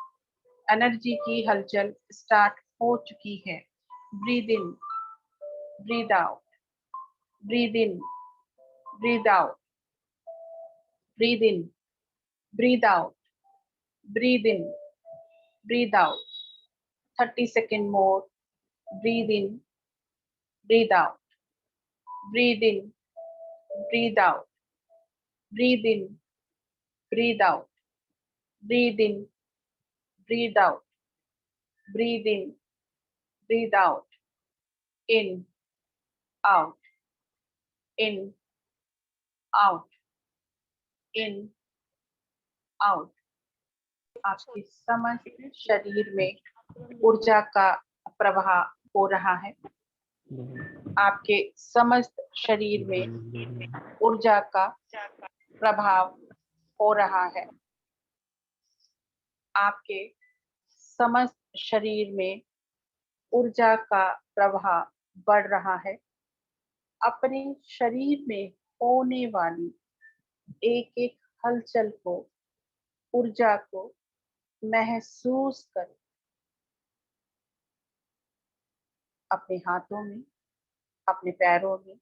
Speaker 1: एनर्जी की हलचल स्टार्ट हो चुकी है। Breathe in, breathe out, breathe in, breathe out, breathe in, breathe out, breathe in, breathe out. 30 second more. Breathe in, breathe out, breathe in, breathe out, breathe in, breathe out, breathe in, breathe out, breathe in, breathe out, in, out, in, out, in out. आपके समस्त शरीर में ऊर्जा का प्रवाह हो रहा है। आपके समस्त शरीर में ऊर्जा का प्रभाव हो रहा है। आपके समस्त शरीर में ऊर्जा का प्रवाह बढ़ रहा है। अपने शरीर में होने वाली एक एक हलचल को, ऊर्जा को महसूस करें। अपने हाथों में, अपने पैरों में,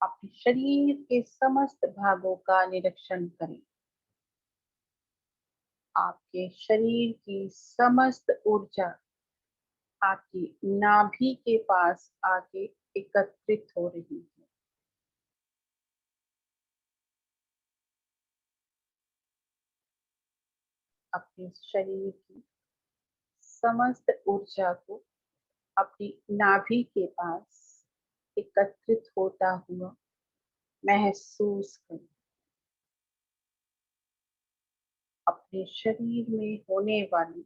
Speaker 1: अपने शरीर के समस्त भागों का निरीक्षण करें। आपके शरीर की समस्त ऊर्जा आपकी नाभि के पास आके एकत्रित हो रही है। अपने शरीर की समस्त ऊर्जा को अपनी नाभि के पास एकत्रित होता हुआ महसूस करें। अपने शरीर में होने वाली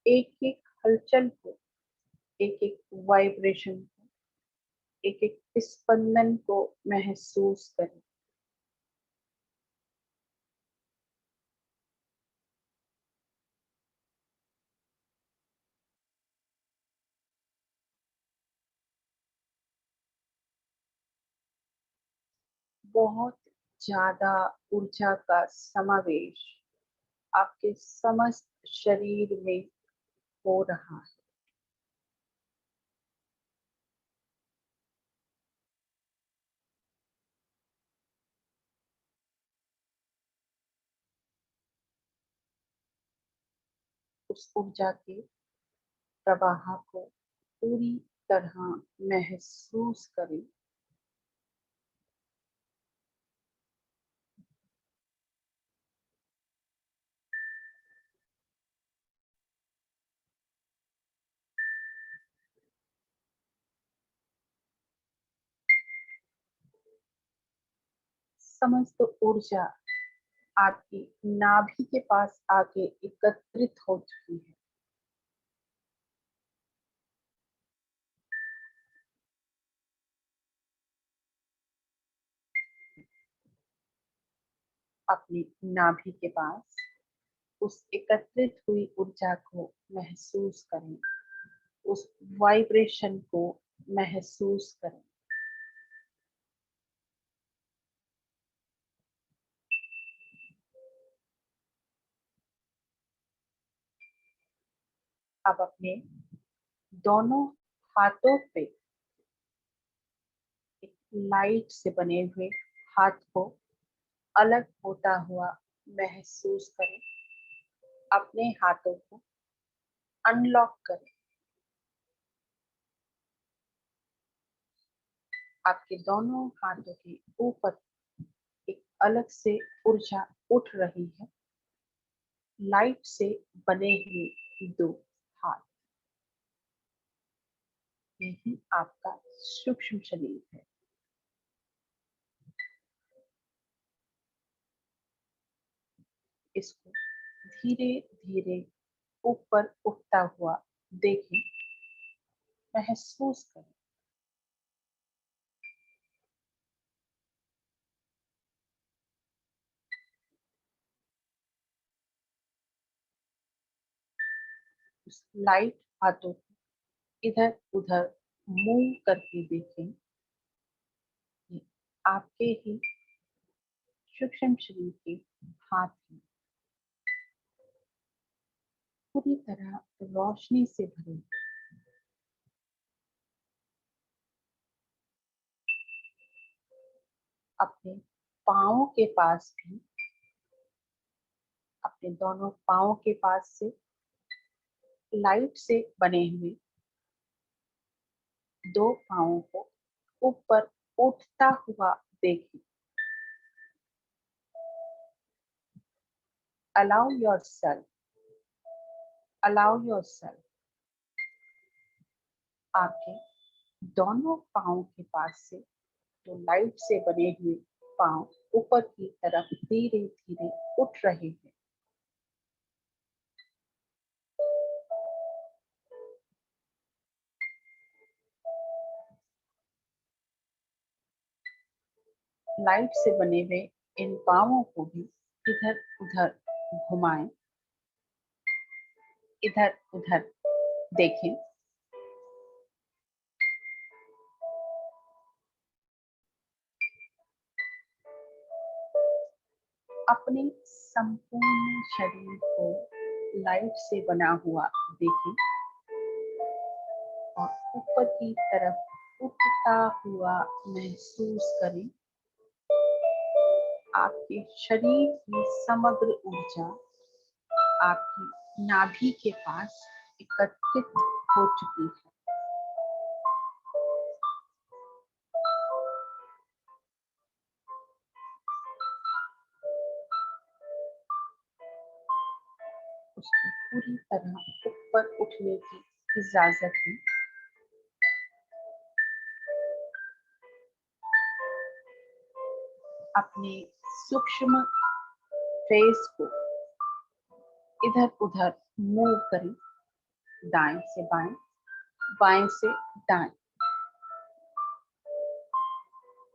Speaker 1: एक एक हलचल को, एक एक वाइब्रेशन को, एक एक स्पंदन को महसूस करें। बहुत ज्यादा ऊर्जा का समावेश आपके समस्त शरीर में हो रहा है। उस ऊर्जा के प्रवाह को पूरी तरह महसूस करें। समस्त ऊर्जा आपकी नाभि के पास आके एकत्रित हो चुकी है। अपनी नाभि के पास उस एकत्रित हुई ऊर्जा को महसूस करें, उस वाइब्रेशन को महसूस करें। अब अपने दोनों हाथों पे एक लाइट से बने हुए हाथ को अलग होता हुआ महसूस करें। अपने हाथों को अनलॉक करें। आपके दोनों हाथों के ऊपर एक अलग से ऊर्जा उठ रही है। लाइट से बने हुए दो हाथ, यही आपका सूक्ष्म शरीर है। इसको धीरे धीरे ऊपर उठता हुआ देखें, महसूस करें। उस लाइट हाथों को इधर उधर मूव करके देखें। ये आपके ही सूक्ष्म शरीर के हाथ हैं, पूरी तरह रोशनी से भरे। अपने पाँव के पास भी, अपने दोनों पाँव के पास से लाइट से बने हुए दो पाँवों को ऊपर उठता हुआ देखें। Allow yourself, allow yourself. आपके दोनों पाँव के पास से जो लाइट से बने हुए पांव ऊपर की तरफ धीरे धीरे उठ रहे हैं। लाइट से बने हुए इन पांवों को भी इधर उधर घुमाएं, इधर उधर देखें। अपने संपूर्ण शरीर को लाइट से बना हुआ देखें और ऊपर की तरफ उठता हुआ महसूस करें। आपके शरीर की समग्र ऊर्जा आपकी नाभि के पास एकत्रित हो चुकी है। उसको पूरी तरह ऊपर उठने की इजाजत दें। अपने सूक्ष्म फेस को इधर उधर मूव करें, दाएं से बाएं, बाएं से दाएं।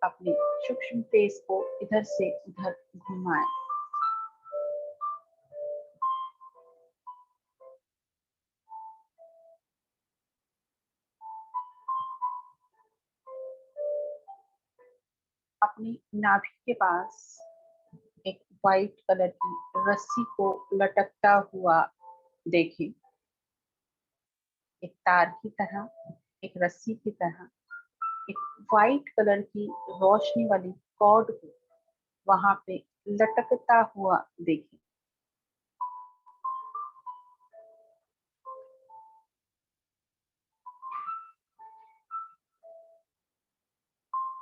Speaker 1: अपने सूक्ष्म फेस को इधर से उधर घुमाएं। अपनी नाभि के पास एक वाइट कलर की रस्सी को लटकता हुआ देखें। एक तार की तरह, एक रस्सी की तरह, एक वाइट कलर की रोशनी वाली कॉर्ड को वहां पे लटकता हुआ देखें।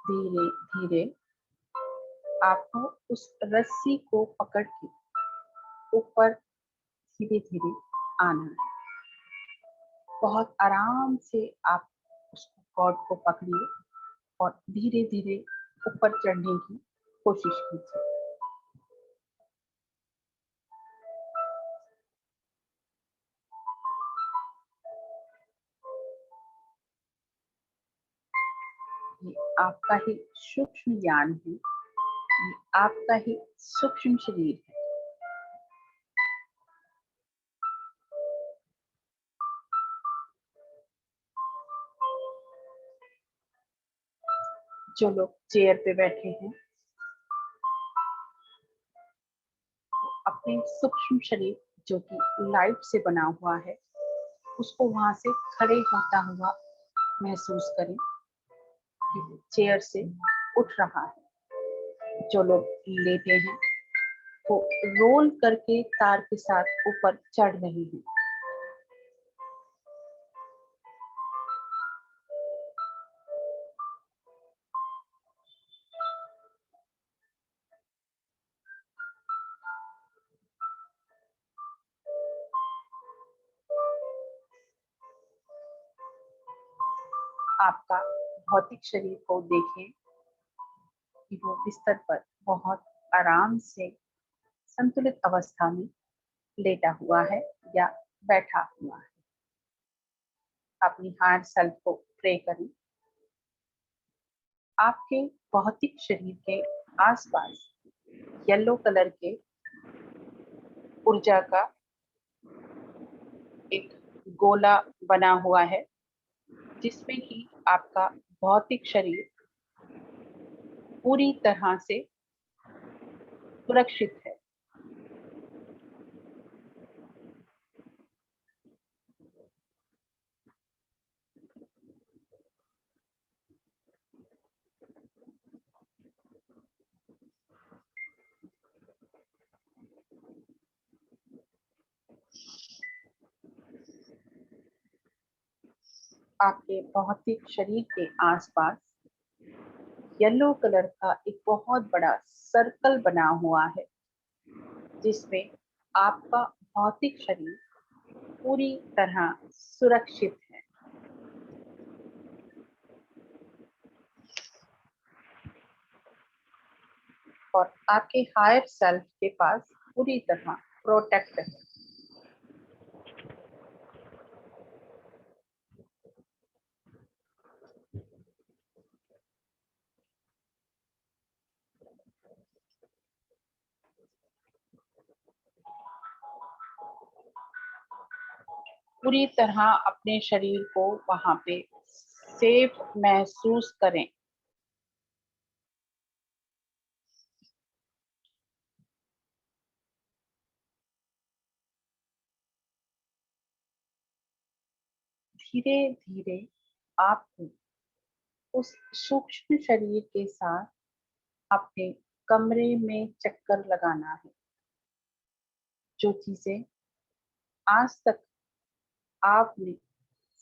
Speaker 1: धीरे धीरे आपको उस रस्सी को पकड़ के ऊपर धीरे धीरे आना है। बहुत आराम से आप उस कॉर्ड को पकड़िए और धीरे धीरे ऊपर चढ़ने की कोशिश कीजिए। ये आपका ही सूक्ष्म ज्ञान है, ये आपका ही सूक्ष्म शरीर है। जो लोग चेयर पे बैठे हैं, अपने सूक्ष्म शरीर जो कि लाइट से बना हुआ है, उसको वहां से खड़े होता हुआ महसूस करें कि चेयर से उठ रहा है। जो लोग लेटे हैं वो रोल करके तार के साथ ऊपर चढ़ रहे हैं। आपका भौतिक शरीर को देखें कि वो बिस्तर पर बहुत आराम से संतुलित अवस्था में लेटा हुआ है या बैठा हुआ है। अपनी हायर सेल्फ को प्रे करें। आपके भौतिक शरीर के आसपास येलो कलर के ऊर्जा का एक गोला बना हुआ है, जिसमें कि आपका भौतिक शरीर पूरी तरह से सुरक्षित है। आपके भौतिक शरीर के आसपास येलो कलर का एक बहुत बड़ा सर्कल बना हुआ है, जिसमें आपका भौतिक शरीर पूरी तरह सुरक्षित है। और आपके हायर सेल्फ के पास पूरी तरह प्रोटेक्ट है। पूरी तरह अपने शरीर को वहां पे सेफ महसूस करें। धीरे धीरे आपको उस सूक्ष्म शरीर के साथ अपने कमरे में चक्कर लगाना है। जो चीजें आज तक आपने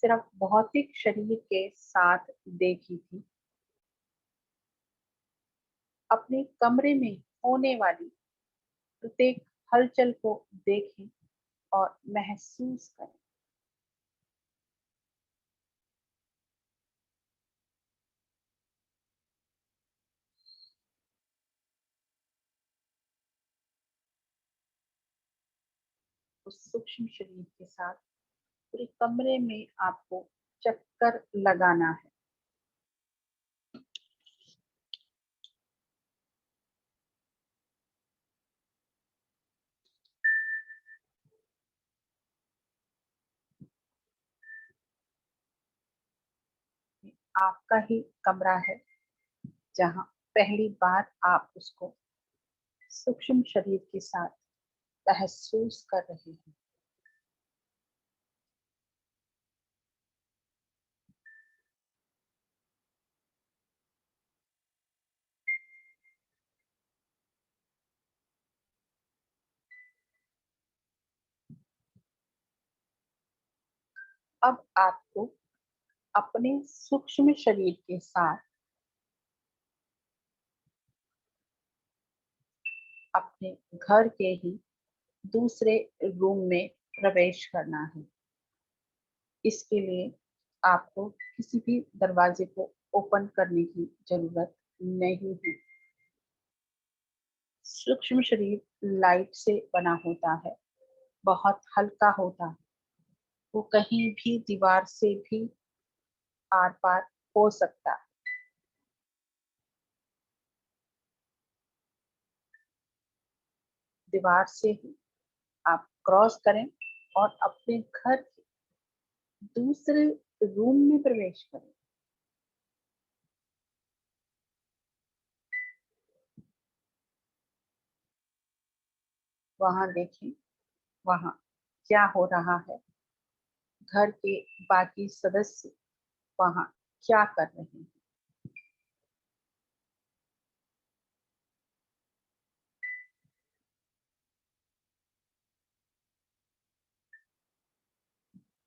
Speaker 1: सिर्फ भौतिक शरीर के साथ देखी थी, अपने कमरे में होने वाली प्रत्येक हलचल को देखें और महसूस करें। उस सूक्ष्म शरीर के साथ पूरे कमरे में आपको चक्कर लगाना है। आपका ही कमरा है जहां पहली बार आप उसको सूक्ष्म शरीर के साथ महसूस कर रहे हैं। अब आपको अपने सूक्ष्म शरीर के साथ अपने घर के ही दूसरे रूम में प्रवेश करना है। इसके लिए आपको किसी भी दरवाजे को ओपन करने की जरूरत नहीं है। सूक्ष्म शरीर लाइट से बना होता है, बहुत हल्का होता है। वो कहीं भी दीवार से भी आर पार हो सकता है। दीवार से ही आप क्रॉस करें और अपने घर के दूसरे रूम में प्रवेश करें। वहां देखें वहां क्या हो रहा है। घर के बाकी सदस्य वहां क्या कर रहे हैं।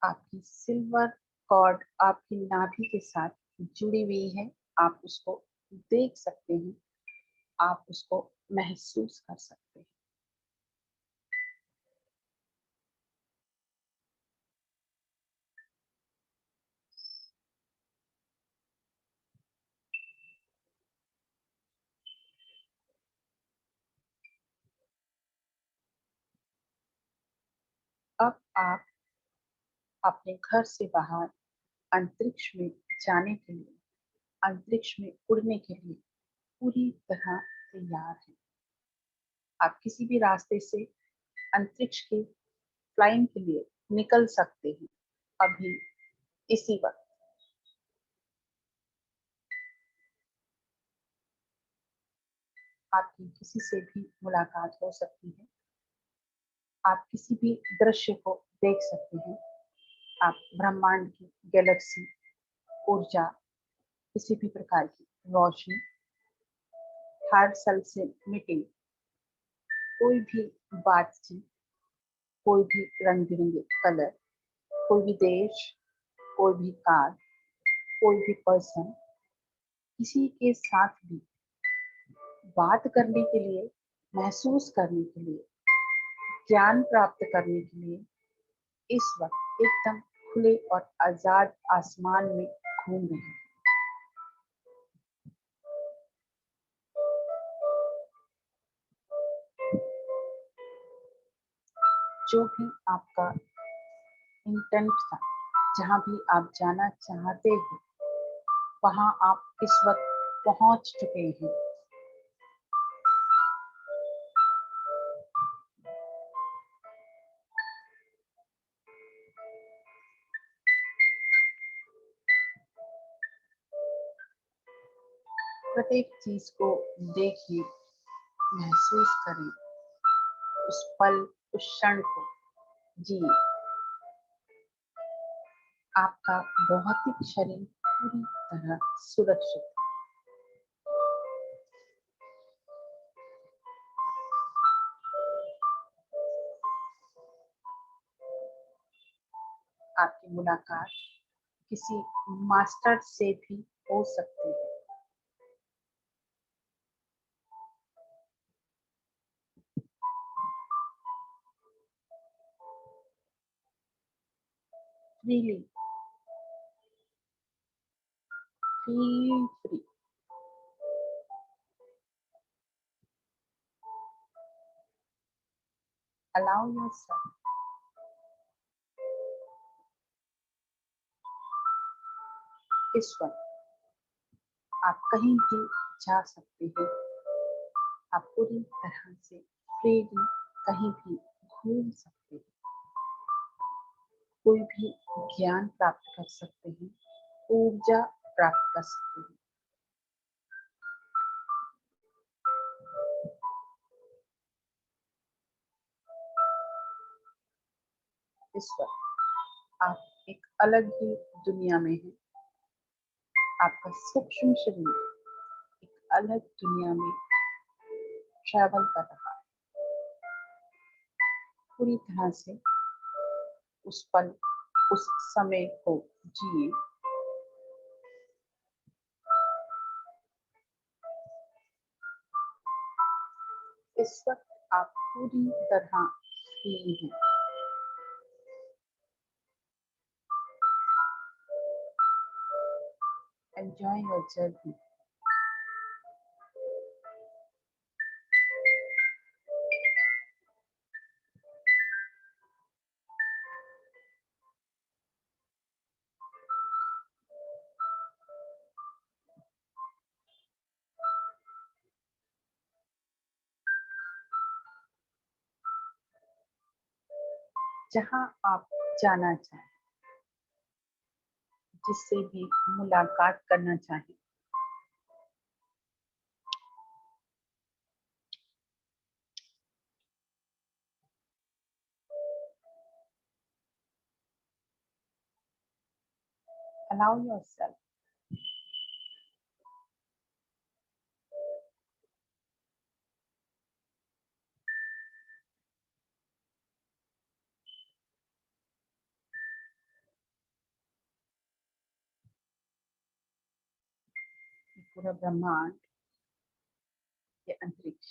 Speaker 1: आपकी सिल्वर कॉर्ड आपकी नाभि के साथ जुड़ी हुई है। आप उसको देख सकते हैं, आप उसको महसूस कर सकते हैं। अब आप अपने घर से बाहर अंतरिक्ष में जाने के लिए, अंतरिक्ष में उड़ने के लिए पूरी तरह तैयार हैं। आप किसी भी रास्ते से अंतरिक्ष की फ्लाइंग के लिए निकल सकते हैं अभी इसी वक्त। आपकी किसी से भी मुलाकात हो सकती है। आप किसी भी दृश्य को देख सकते हैं। आप ब्रह्मांड की, गैलेक्सी, ऊर्जा, किसी भी प्रकार की रोशनी, हर सेल से मीटिंग, कोई भी बातचीत, कोई भी रंग बिरंगे कलर, कोई भी देश, कोई भी कार, कोई भी पर्सन, किसी के साथ भी बात करने के लिए, महसूस करने के लिए, ज्ञान प्राप्त करने के लिए इस वक्त एकदम खुले और आजाद आसमान में घूम रहे हैं। जो भी आपका इंटेंट था, जहाँ भी आप जाना चाहते हो, वहाँ आप इस वक्त पहुंच चुके हैं। प्रत्येक चीज को देखिए, महसूस करें, उस पल, उस क्षण को जिए। आपका भौतिक शरीर पूरी तरह सुरक्षित है। आपकी मुलाकात किसी मास्टर से भी हो सकती है। Freely, feel free. Allow yourself. इस वक्त आप कहीं भी जा सकते हैं। आप पूरी तरह से फ्रीली कहीं भी घूम सकते हैं। कोई भी ज्ञान प्राप्त कर सकते हैं, ऊर्जा प्राप्त कर सकते हैं। इस वक्त आप एक अलग ही दुनिया में हैं। आपका सूक्ष्म शरीर एक अलग दुनिया में ट्रैवल कर रहा है। पूरी तरह से उस पल, उस समय को जिए। इस वक्त आप पूरी तरह फ्री हैं। Enjoy your journey. जहाँ आप जाना चाहें, जिससे भी मुलाकात करना चाहें, allow yourself. पूरा ब्रह्मांड, ये अंतरिक्ष,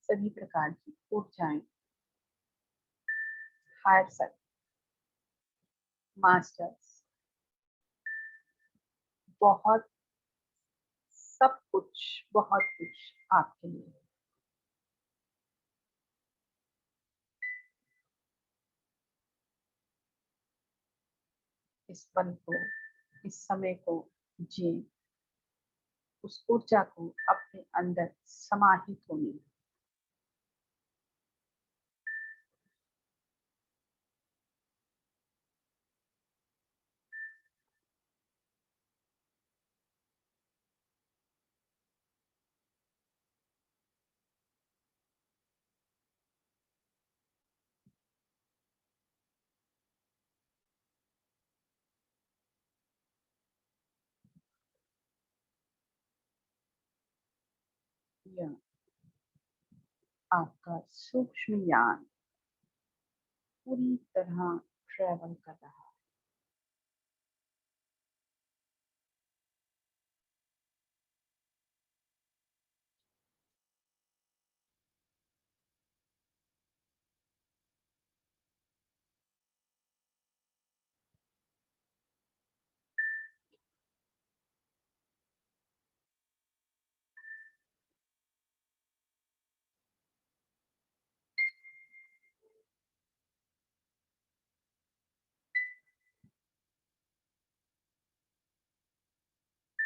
Speaker 1: सभी प्रकार की ऊर्जाएं, हायर सेल्फ, मास्टर्स, बहुत सब कुछ, बहुत कुछ आपके लिए। इस पल को, इस समय को जिए। उस ऊर्जा को अपने अंदर समाहित होने दें। यह आपका सूक्ष्म ज्ञान पूरी तरह ट्रेवल कर रहा है।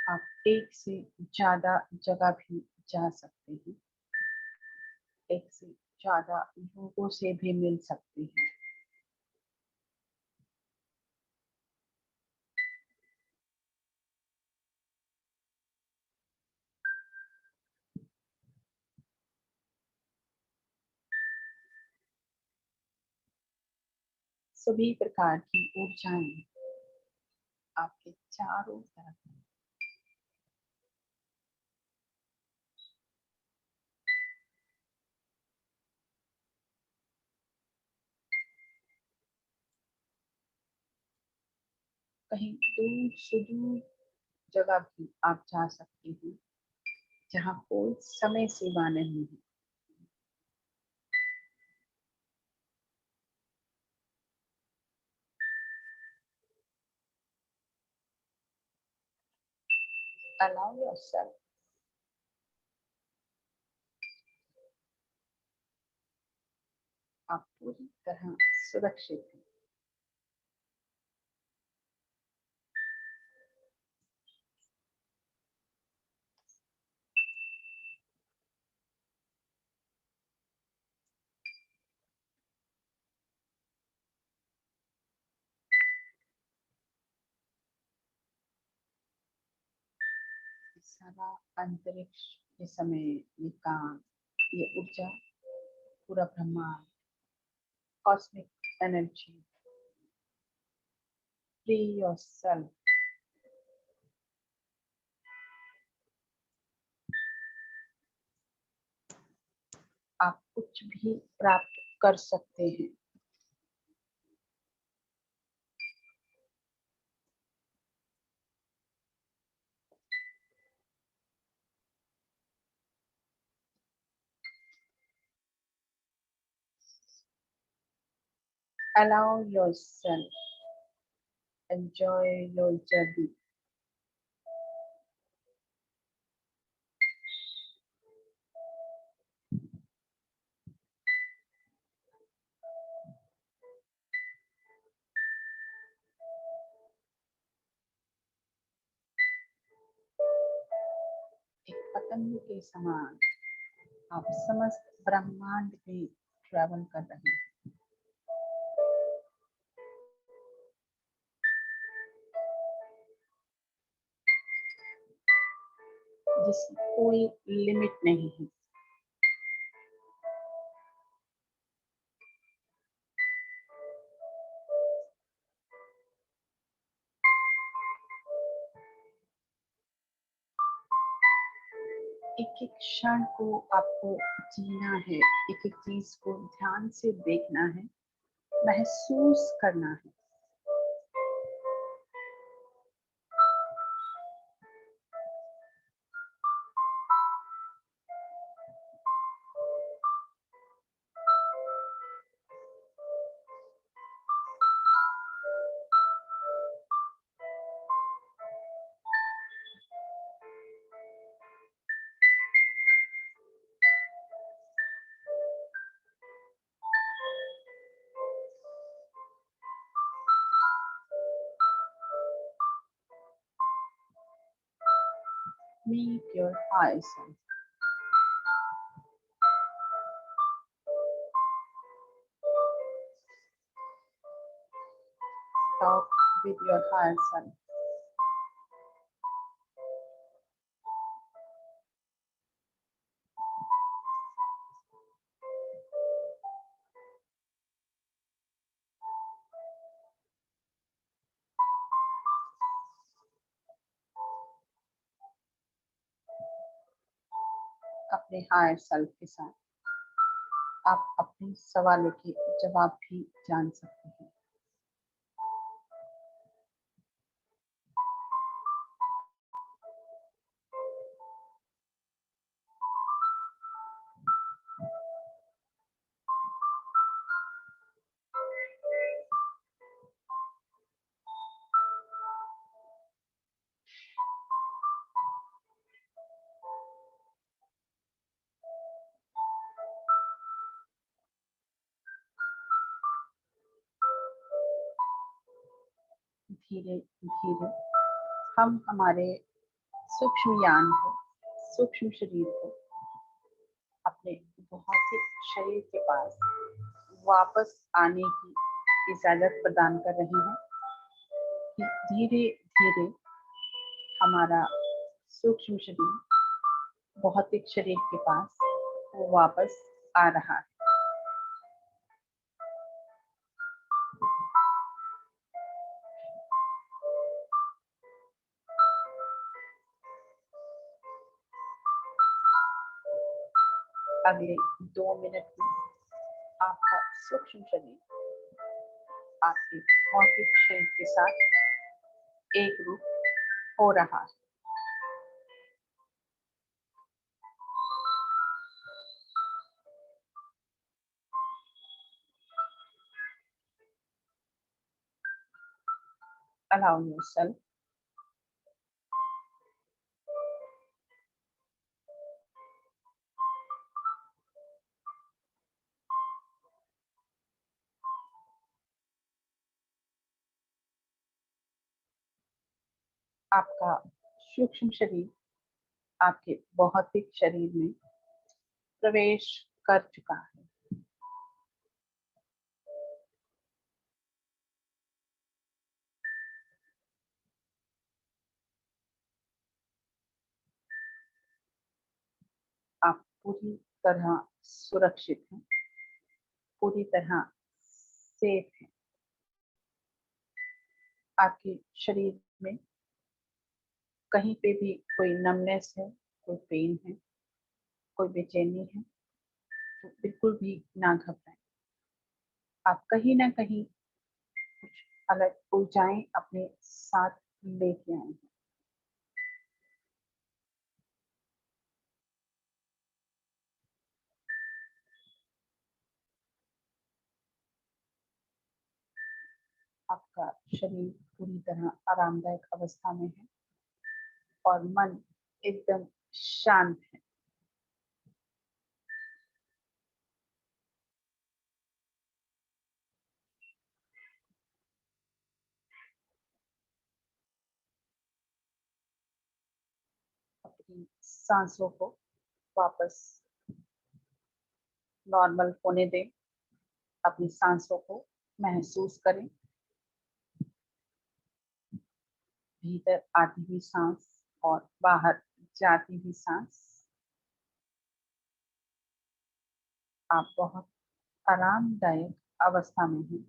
Speaker 1: आप एक से ज्यादा जगह भी जा सकते हैं, एक से ज्यादा लोगों से भी मिल सकते हैं। सभी प्रकार की ऊर्जाएं आपके चारों तरफ हैं। कहीं दूर सुदूर जगह भी आप जा सकते हैं जहाँ कोई समय सीमा नहीं है। Allow yourself, आप पूरी तरह सुरक्षित हैं। सारा अंतरिक्ष, ये समय, ये काम, ये ऊर्जा, पूरा ब्रह्मांड, कॉस्मिक एनर्जी, फ्री योरसेल्फ। आप कुछ भी प्राप्त कर सकते हैं। Allow yourself, enjoy your journey. एक पतंग के समान आप समस्त ब्रह्मांड में ट्रैवल कर रहे हैं, जिसकी कोई लिमिट नहीं है। एक एक क्षण को आपको जीना है, एक एक चीज को ध्यान से देखना है, महसूस करना है। Meet your higher self. Talk with your higher self. अपने हायर सेल्फ के साथ आप अपने सवालों के जवाब भी जान सकते हैं। धीरे धीरे हम हमारे सूक्ष्म यान को, सूक्ष्म शरीर को अपने भौतिक शरीर के पास वापस आने की इजाजत प्रदान कर रहे हैं कि धीरे धीरे हमारा सूक्ष्म शरीर भौतिक शरीर के पास वो वापस आ रहा है। अगले 2 मिनट में आपका सूक्ष्म शरीर आपके भौतिक शरीर के साथ एक रूप हो रहा है। Allow yourself आपका सूक्ष्म शरीर आपके भौतिक शरीर में प्रवेश कर चुका है। आप पूरी तरह सुरक्षित हैं, पूरी तरह सेफ हैं। आपके शरीर में कहीं पे भी कोई नमनेस है, कोई पेन है, कोई बेचैनी है, तो बिल्कुल भी ना घबराएं। आप कहीं ना कहीं कुछ अलग ऊर्जाएं अपने साथ लेके आए हैं। आपका शरीर पूरी तरह आरामदायक अवस्था में है और मन एकदम शांत है। अपनी सांसों को वापस नॉर्मल होने दें। अपनी सांसों को महसूस करें। भीतर आती हुई सांस और बाहर जाती हुई सांस। आप बहुत आरामदायक अवस्था में हैं।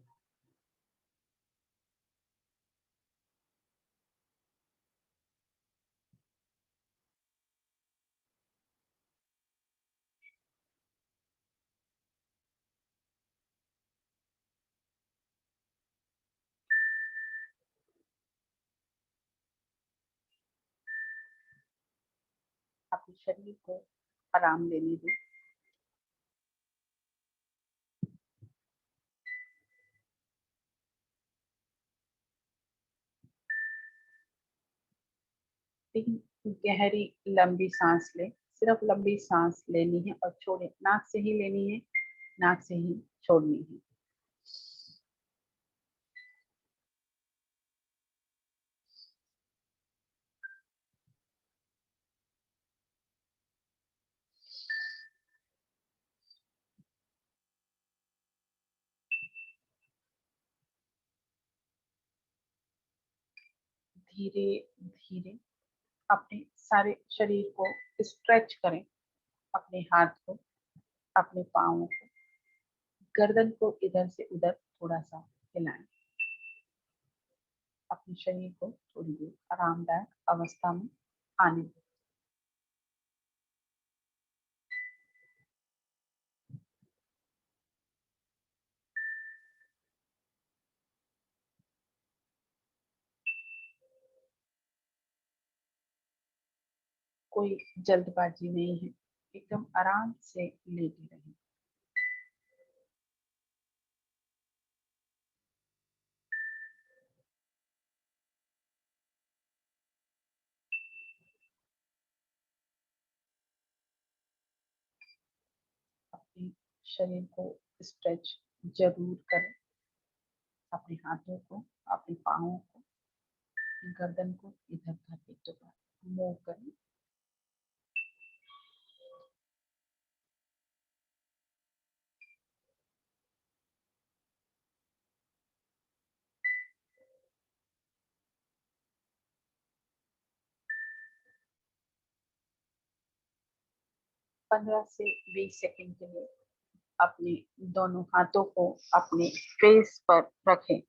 Speaker 1: अपने शरीर को आराम लेने दें। तीन गहरी लंबी सांस लें। सिर्फ लंबी सांस लेनी है और छोड़े, नाक से ही लेनी है, नाक से ही छोड़नी है। धीरे धीरे अपने सारे शरीर को स्ट्रेच करें। अपने हाथ को, अपने पाँवों को, गर्दन को इधर से उधर थोड़ा सा हिलाएं। अपने शरीर को थोड़ी देर आरामदायक अवस्था में आने दें। कोई जल्दबाजी नहीं है, एकदम आराम से लेटे रहें। अपने शरीर को स्ट्रेच जरूर करें। अपने हाथों को, अपने पाँवों को गर्दन को इधर उधर एक दो बार मूव करें। पंद्रह से 20 सेकंड के लिए अपने दोनों हाथों को अपने फेस पर रखें।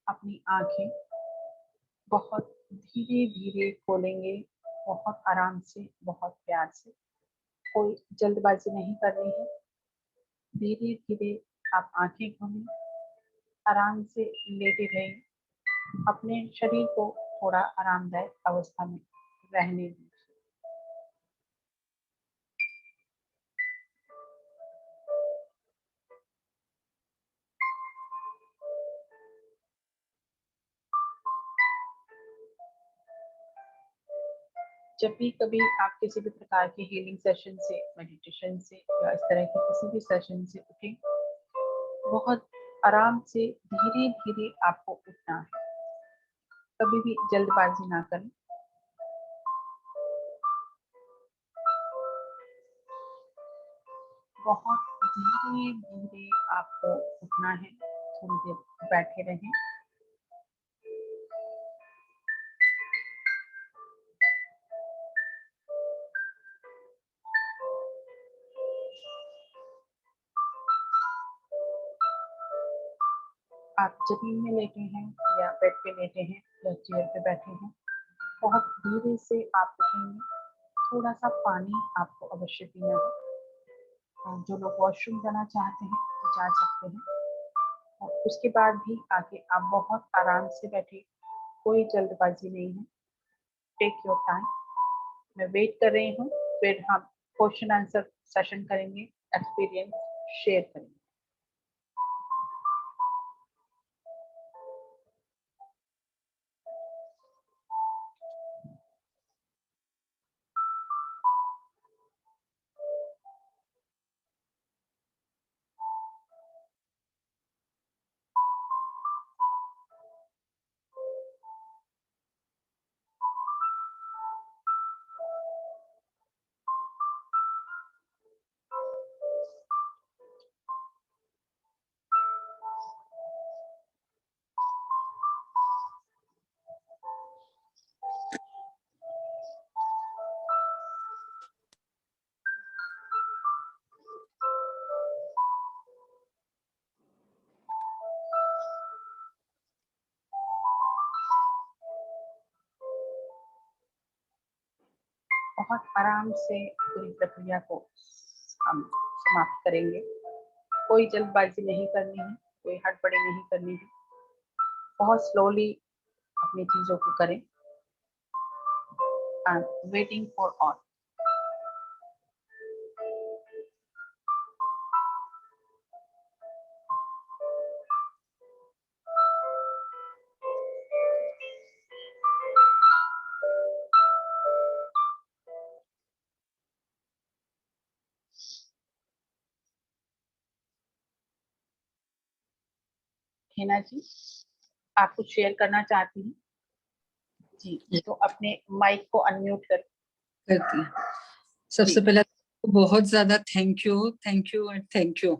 Speaker 1: अपनी आंखें बहुत धीरे धीरे खोलेंगे, बहुत आराम से, बहुत प्यार से। कोई जल्दबाजी नहीं कर रही है। धीरे धीरे आप आंखें खोलें, आराम से लेटे रहें, अपने शरीर को थोड़ा आरामदायक अवस्था में रहने दें। जब भी कभी आप किसी भी प्रकार के हीलिंग सेशन से, मेडिटेशन से या इस तरह के किसी भी सेशन से उठें, बहुत आराम से धीरे धीरे आपको उठना है। कभी भी जल्दबाजी ना करें। बहुत धीरे धीरे आपको उठना है। थोड़ी देर बैठे रहें। आप जमीन में लेटे हैं या बेड पे लेटे हैं या चेयर पे बैठे हैं, बहुत धीरे से आप उठेंगे। थोड़ा सा पानी आपको अवश्य पीना है। और जो लोग वॉशरूम जाना चाहते हैं वो जा सकते हैं। और उसके बाद भी आके आप बहुत आराम से बैठे, कोई जल्दबाजी नहीं है। Take your time. मैं वेट कर रही हूँ, फिर हम क्वेश्चन आंसर सेशन करेंगे, एक्सपीरियंस शेयर करेंगे। बहुत आराम से पूरी प्रक्रिया को हम समाप्त करेंगे। कोई जल्दबाजी नहीं करनी है, कोई हड़बड़ी नहीं करनी है। बहुत स्लोली अपनी चीजों को करें। I am waiting for all. Hina ji, आप कुछ शेयर करना चाहती हैं? जी, तो अपने माइक को अनम्यूट
Speaker 3: करती हैं। सबसे पहले बहुत ज्यादा thank you and thank you.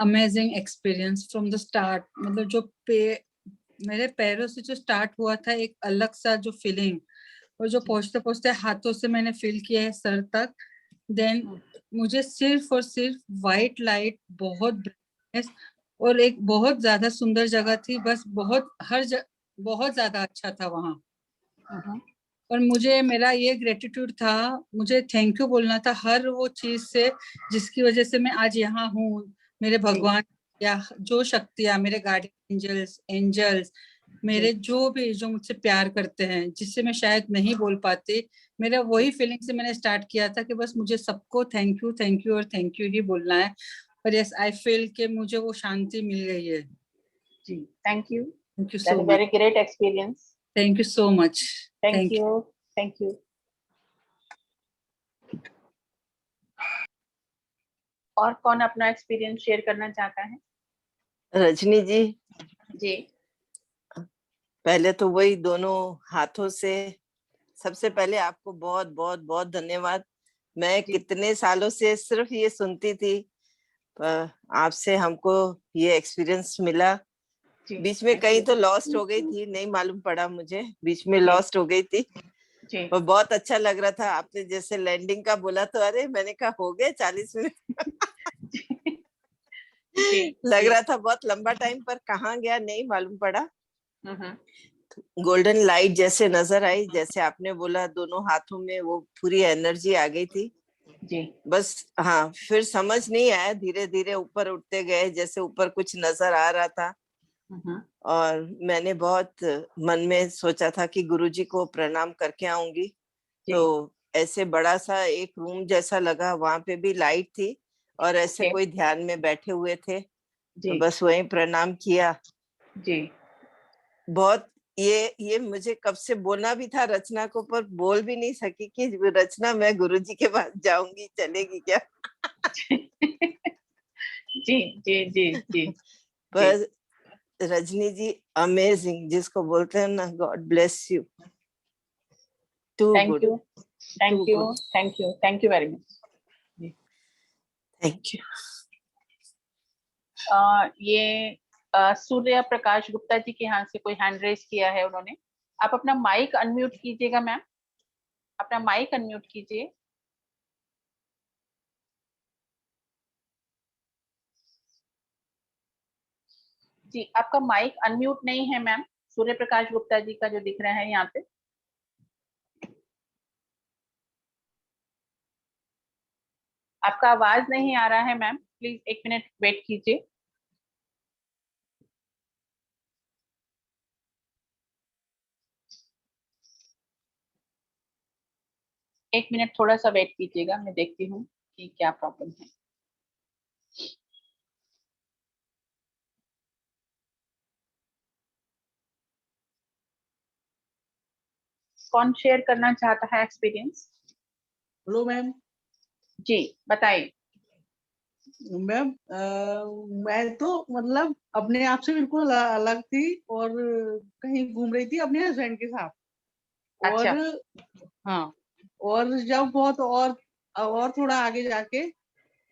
Speaker 3: Amazing experience from the start. मतलब जो मेरे पैरों से जो स्टार्ट हुआ था, एक अलग सा जो फीलिंग, और जो पहुंचते पहुंचते हाथों से मैंने फील किया है सर तक। देन मुझे सिर्फ और सिर्फ वाइट लाइट, बहुत ब्राइटनेस, और एक बहुत ज्यादा सुंदर जगह थी। बस बहुत ज्यादा अच्छा था वहाँ। और मुझे मेरा ये ग्रेटिट्यूड था, मुझे थैंक यू बोलना था हर वो चीज से जिसकी वजह से मैं आज यहाँ हूँ। मेरे भगवान या जो शक्तियां, मेरे गार्डियन एंजल्स, मेरे जो भी, जो मुझसे प्यार करते हैं, जिससे मैं शायद नहीं बोल पाती, मेरा वही फीलिंग से मैंने स्टार्ट किया था कि बस मुझे सबको थैंक यू और थैंक यू ही बोलना है। और यस, आई फील कि मुझे वो शांति मिल गई है।
Speaker 1: जी, thank you,
Speaker 3: thank you
Speaker 1: that
Speaker 3: so
Speaker 1: is
Speaker 3: much.
Speaker 1: Very great experience.
Speaker 3: Thank you so much.
Speaker 1: Thank you, thank you. और कौन अपना एक्सपीरियंस शेयर करना चाहता है?
Speaker 4: रजनी जी,
Speaker 1: जी
Speaker 4: पहले तो वही दोनों हाथों से सबसे पहले आपको बहुत बहुत बहुत धन्यवाद। मैं
Speaker 1: जी।
Speaker 4: कितने सालों से सिर्फ ये सुनती थी, पर आपसे हमको ये एक्सपीरियंस मिला।
Speaker 1: जी,
Speaker 4: बीच में
Speaker 1: thank
Speaker 4: कहीं
Speaker 1: you.
Speaker 4: तो लॉस्ट हो गई थी, नहीं मालूम पड़ा मुझे, बीच में
Speaker 1: जी।
Speaker 4: लॉस्ट हो गई थी।
Speaker 1: जी
Speaker 4: और बहुत अच्छा लग रहा था, आपने जैसे लैंडिंग का बोला तो अरे मैंने कहा हो गए 40 मिनट।
Speaker 1: जी
Speaker 4: लग
Speaker 1: जी।
Speaker 4: रहा था बहुत लंबा टाइम, पर कहाँ गया नहीं मालूम पड़ा।
Speaker 1: हम्म,
Speaker 4: गोल्डन लाइट जैसे नजर आई, जैसे आपने बोला दोनों हाथों में वो पूरी एनर्जी आ गई थी।
Speaker 1: जी
Speaker 4: बस हाँ, फिर समझ नहीं आया, धीरे धीरे ऊपर उठते गए, जैसे ऊपर कुछ नजर आ रहा था।
Speaker 1: हम्म,
Speaker 4: और मैंने बहुत मन में सोचा था कि गुरुजी को प्रणाम करके आऊंगी।
Speaker 1: जी
Speaker 4: तो ऐसे बड़ा सा एक रूम जैसा लगा, वहां पे भी लाइट थी और ऐसे
Speaker 1: ओके
Speaker 4: कोई ध्यान में बैठे हुए थे। तो
Speaker 1: जी
Speaker 4: बस वहीं प्रणाम किया।
Speaker 1: जी।
Speaker 4: बहुत ये मुझे कब से बोलना भी था रचना को, पर बोल भी नहीं सकी कि रचना मैं गुरुजी के पास जाऊंगी, चलेगी क्या?
Speaker 1: जी जी जी जी।
Speaker 4: पर रजनी जी अमेजिंग, जिसको बोलते हैं ना, God bless you, to
Speaker 1: thank
Speaker 4: good,
Speaker 1: you, thank
Speaker 4: to
Speaker 1: you,
Speaker 4: good.
Speaker 1: Thank you, thank you very much.
Speaker 4: Thank you.
Speaker 1: ये सूर्य प्रकाश गुप्ता जी के यहाँ से कोई हैंड रेज किया है उन्होंने। आप अपना माइक अनम्यूट कीजिएगा मैम, अपना माइक अनम्यूट कीजिए। जी, आपका माइक अनम्यूट नहीं है मैम, सूर्य प्रकाश गुप्ता जी का जो दिख रहा है यहाँ पे। आपका आवाज नहीं आ रहा है मैम, प्लीज 1 मिनट वेट कीजिए। एक मिनट थोड़ा सा वेट कीजिएगा, मैं देखती हूँ कि क्या प्रॉब्लम है। कौन शेयर करना चाहता है एक्सपीरियंस?
Speaker 5: Hello ma'am.
Speaker 1: जी बताइए।
Speaker 5: मैम मैं तो मतलब अपने आप से बिल्कुल अलग थी और कहीं घूम रही थी अपने हस्बैंड के साथ। और
Speaker 1: अच्छा
Speaker 5: हाँ, और जब बहुत और थोड़ा आगे जाके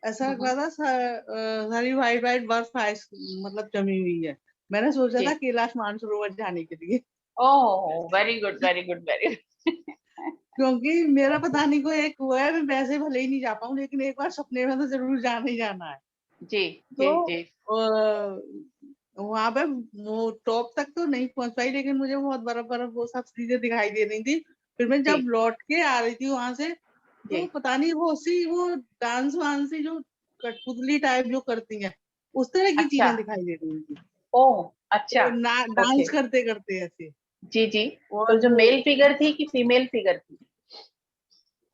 Speaker 5: ऐसा लग रहा था सारी वाइट वाइट बर्फ आइस मतलब जमी हुई है। मैंने सोचा
Speaker 1: जी।
Speaker 5: था कैलाश मानसरोवर जाने के लिए,
Speaker 1: ओह very good very good very good.
Speaker 5: क्योंकि मेरा पता नहीं कोई एक वो है, मैं वैसे भले ही नहीं जा पाऊँ लेकिन एक बार सपने में तो जरूर जाना ही जाना है।
Speaker 1: जी
Speaker 5: तो
Speaker 1: जी जी
Speaker 5: वहां पे वो टॉप तक तो नहीं पहुंच पाई, लेकिन मुझे बहुत बर्फ बर्फ वो सब चीजें दिखाई दे रही थी। फिर मैं
Speaker 1: जी
Speaker 5: जब लौट के आ रही थी वहां से,
Speaker 1: जी।
Speaker 5: तो पता नहीं वो डांस वांस सी जो कठपुतली टाइप जो करती हैं, उस तरह की
Speaker 1: अच्छा।
Speaker 5: चीजें दिखाई दे रही थी।
Speaker 1: ओह अच्छा।
Speaker 5: तो
Speaker 1: ओके।
Speaker 5: डांस करते करते ऐसे।
Speaker 1: जी जी। तो
Speaker 5: और
Speaker 1: जो मेल फिगर थी कि फीमेल फिगर थी?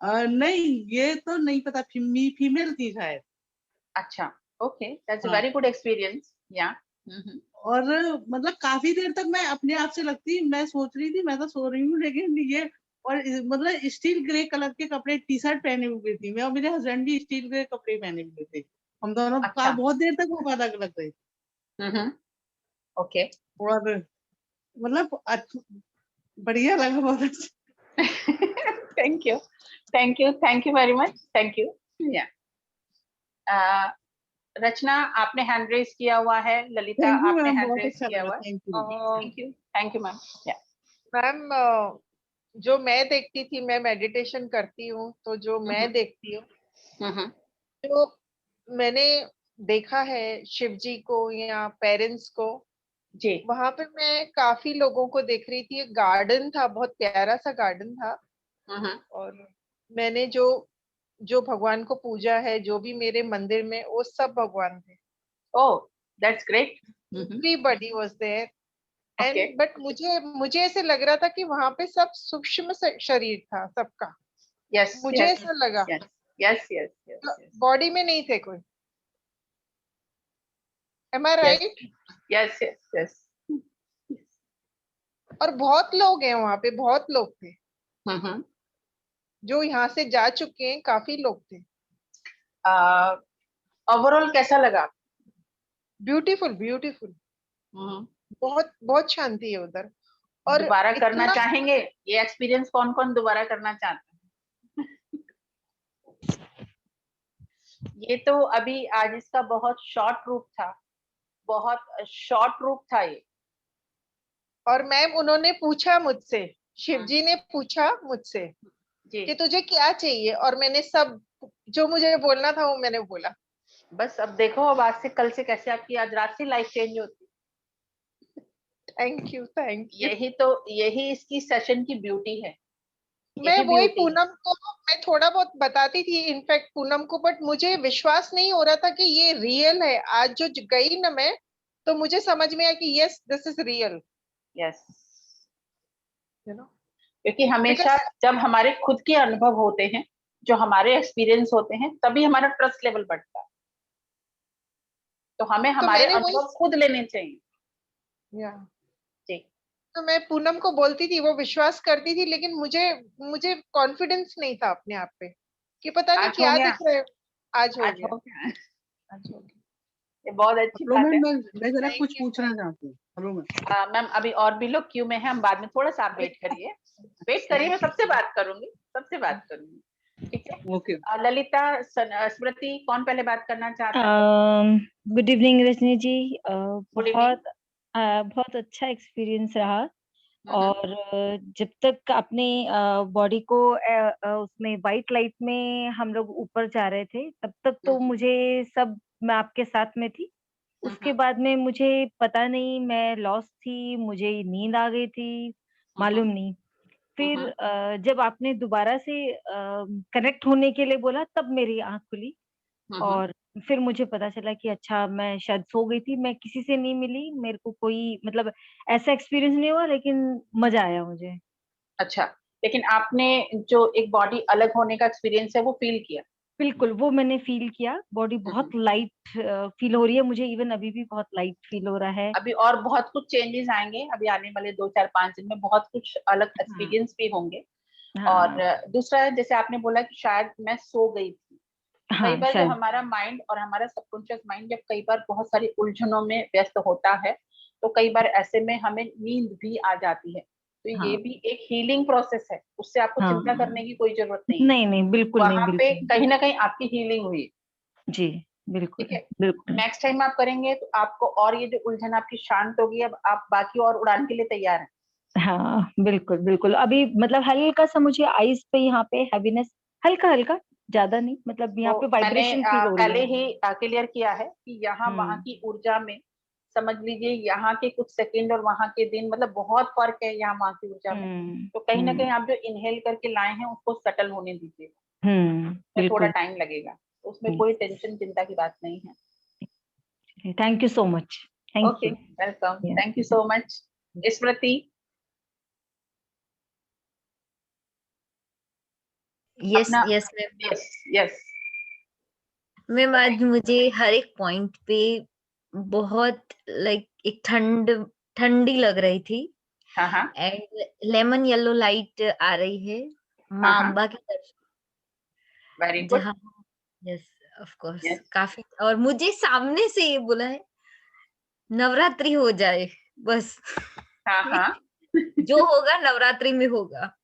Speaker 5: नहीं, ये तो नहीं पता, फीमेल थी शायद।
Speaker 1: अच्छा ओके, दैट्स अ
Speaker 5: हाँ।
Speaker 1: वेरी गुड एक्सपीरियंस या।
Speaker 5: और मतलब काफी देर तक मैं अपने आप से लगती, मैं सोच रही थी मैं तो सो रही हूँ, लेकिन ये और मतलब स्टील ग्रे कलर के कपड़े टी शर्ट पहने हुए थी मैं, और मेरे हस्बैंड भी स्टील ग्रे कपड़े पहने हुए थे। हम दोनों
Speaker 1: अच्छा।
Speaker 5: बहुत देर तक वो अलग लग रहे थे।
Speaker 1: ओके।
Speaker 5: और मतलब बढ़िया लगा, बहुत अच्छा।
Speaker 1: Thank you, thank you, thank you very much, thank you या। रचना आपने हैंड रेज किया हुआ है, ललिता
Speaker 5: थैंक यू
Speaker 1: आपने
Speaker 5: मैम,
Speaker 1: हैंड
Speaker 5: बहुत
Speaker 1: रेज
Speaker 5: अच्छा
Speaker 1: किया
Speaker 5: लगा,
Speaker 1: हुआ है।
Speaker 5: Thank you.
Speaker 1: Thank you ma'am या।
Speaker 6: मैम जो मैं देखती थी, मैं मेडिटेशन करती हूँ, तो जो मैं देखती हूँ, तो मैंने देखा है शिव जी को या पेरेंट्स को।
Speaker 1: जी
Speaker 6: वहां पे मैं काफी लोगों को देख रही थी, एक गार्डन था, बहुत प्यारा सा गार्डन था। और मैंने जो जो भगवान को पूजा है, जो भी मेरे मंदिर में, वो सब भगवान थे।
Speaker 1: Oh that's great.
Speaker 6: everybody was there.
Speaker 1: Okay.
Speaker 6: And but मुझे ऐसे लग रहा था कि वहां पे सब सूक्ष्म शरीर था सबका.
Speaker 1: यस,
Speaker 6: मुझे ऐसा लगा.
Speaker 1: यस, यस, यस,
Speaker 6: बॉडी में नहीं थे कोई. Am I right?
Speaker 1: Yes, yes, yes.
Speaker 6: और बहुत लोग हैं वहां पे, बहुत लोग थे जो यहाँ से जा चुके हैं, काफी लोग थे.
Speaker 1: ओवरऑल कैसा लगा?
Speaker 6: Beautiful, beautiful. बहुत बहुत शांति है उधर. और
Speaker 1: दोबारा करना चाहेंगे ये एक्सपीरियंस? कौन कौन दोबारा करना चाहते हैं? ये तो अभी आज इसका बहुत शॉर्ट रूप था, बहुत शॉर्ट रूप था ये.
Speaker 6: और मैम उन्होंने पूछा मुझसे, शिवजी ने पूछा मुझसे कि तुझे क्या चाहिए, और मैंने सब जो मुझे बोलना था वो मैंने बोला.
Speaker 1: बस अब देखो, अब आज से कल से कैसे आपकी आज रात से लाइफ चेंज होती.
Speaker 6: Thank you, thank you.
Speaker 1: यही इसकी सेशन की ब्यूटी है.
Speaker 6: मैं वही पूनम को मैं थोड़ा बहुत बताती थी इनफैक्ट पूनम को, बट मुझे विश्वास नहीं हो रहा था कि ये रियल है. आज जो गई ना मैं, तो मुझे समझ में आया कि yes, this is real.
Speaker 1: Yes, you know, क्योंकि हमेशा जब हमारे खुद के अनुभव होते हैं, जो हमारे एक्सपीरियंस होते हैं, तभी हमारा ट्रस्ट लेवल बढ़ता है. तो हमें हमारे अनुभव खुद लेने चाहिए.
Speaker 6: तो मैं पूनम को बोलती थी, वो विश्वास करती थी, लेकिन मुझे कॉन्फिडेंस नहीं था अपने आप पे कि पता नहीं क्या दिख रहा है. आज हो गया.
Speaker 1: ये बहुत अच्छी बात है.
Speaker 5: मैं जरा कुछ पूछना चाहती हूँ.
Speaker 1: मैम अभी और भी लोग क्यू में है, हम बाद में थोड़ा सा वेट करिए. मैं सबसे बात करूंगी. ठीक है, ओके. ललिता, स्मृति, कौन पहले बात करना चाहता है?
Speaker 2: गुड इवनिंग रजनी जी. बहुत अच्छा एक्सपीरियंस रहा. और जब तक अपने बॉडी को उसमें वाइट लाइट में हम लोग ऊपर जा रहे थे, तब तक तो मुझे सब, मैं आपके साथ में थी. उसके बाद में मुझे पता नहीं, मैं लॉस थी, मुझे नींद आ गई थी, मालूम नहीं. फिर जब आपने दोबारा से कनेक्ट होने के लिए बोला, तब मेरी आंख खुली. और फिर मुझे पता चला कि अच्छा, मैं शायद सो गई थी. मैं किसी से नहीं मिली, मेरे को कोई मतलब ऐसा एक्सपीरियंस नहीं हुआ, लेकिन मजा आया मुझे.
Speaker 1: अच्छा, लेकिन आपने जो एक बॉडी अलग होने का एक्सपीरियंस है वो फील किया?
Speaker 2: बिल्कुल, वो मैंने फील किया. बॉडी बहुत लाइट फील हो रही है मुझे. इवन अभी भी बहुत लाइट फील हो रहा है.
Speaker 1: अभी और बहुत कुछ चेंजेस आएंगे अभी आने वाले 2-4-5 दिन में. बहुत कुछ अलग एक्सपीरियंस भी होंगे. और दूसरा, जैसे आपने बोला कि शायद मैं सो गई थी. कई बार जो हमारा माइंड और हमारा सबकॉन्शियस माइंड जब कई बार बहुत सारी उलझनों में व्यस्त होता है, तो कई बार ऐसे में हमें नींद भी आ जाती है. तो ये भी एक हीलिंग प्रोसेस है. उससे आपको चिंता करने की कोई जरूरत नहीं.
Speaker 2: नहीं, बिल्कुल नहीं.
Speaker 1: वहां पे कहीं ना कहीं आपकी हीलिंग हुई.
Speaker 2: जी बिल्कुल.
Speaker 1: ठीक है, नेक्स्ट टाइम आप करेंगे तो आपको और ये जो उलझन आपकी शांत होगी. अब आप बाकी और उड़ान के लिए तैयार हैं?
Speaker 2: हाँ बिल्कुल बिल्कुल. अभी मतलब हल्का सा मुझे आईज पे यहाँ पे हैवीनेस, हल्का हल्का, ज्यादा नहीं, मतलब यहाँ पे वाइब्रेशन फील हो रही है.
Speaker 1: पहले ही क्लियर किया है कि यहाँ वहाँ की ऊर्जा में, समझ लीजिए यहाँ के कुछ सेकंड और वहाँ के दिन, मतलब बहुत फर्क है यहाँ वहाँ की ऊर्जा में. तो कहीं ना कहीं आप जो इनहेल करके लाए हैं उसको सेटल होने दीजिए. थोड़ा टाइम लगेगा, उसमें कोई टेंशन चिंता की बात नहीं है.
Speaker 2: Thank you so much. Thank you.
Speaker 1: Welcome. Thank you so much. Smriti.
Speaker 7: Yes ma'am. आज मुझे हर एक पॉइंट पे बहुत एक ठंडी लग रही थी. एंड लेमन येलो लाइट आ रही है माँ अम्बा की तरफ.
Speaker 1: Very good.
Speaker 7: Yes of course. काफी. और मुझे सामने से ये बोला है नवरात्रि हो जाए बस. जो होगा नवरात्रि में होगा.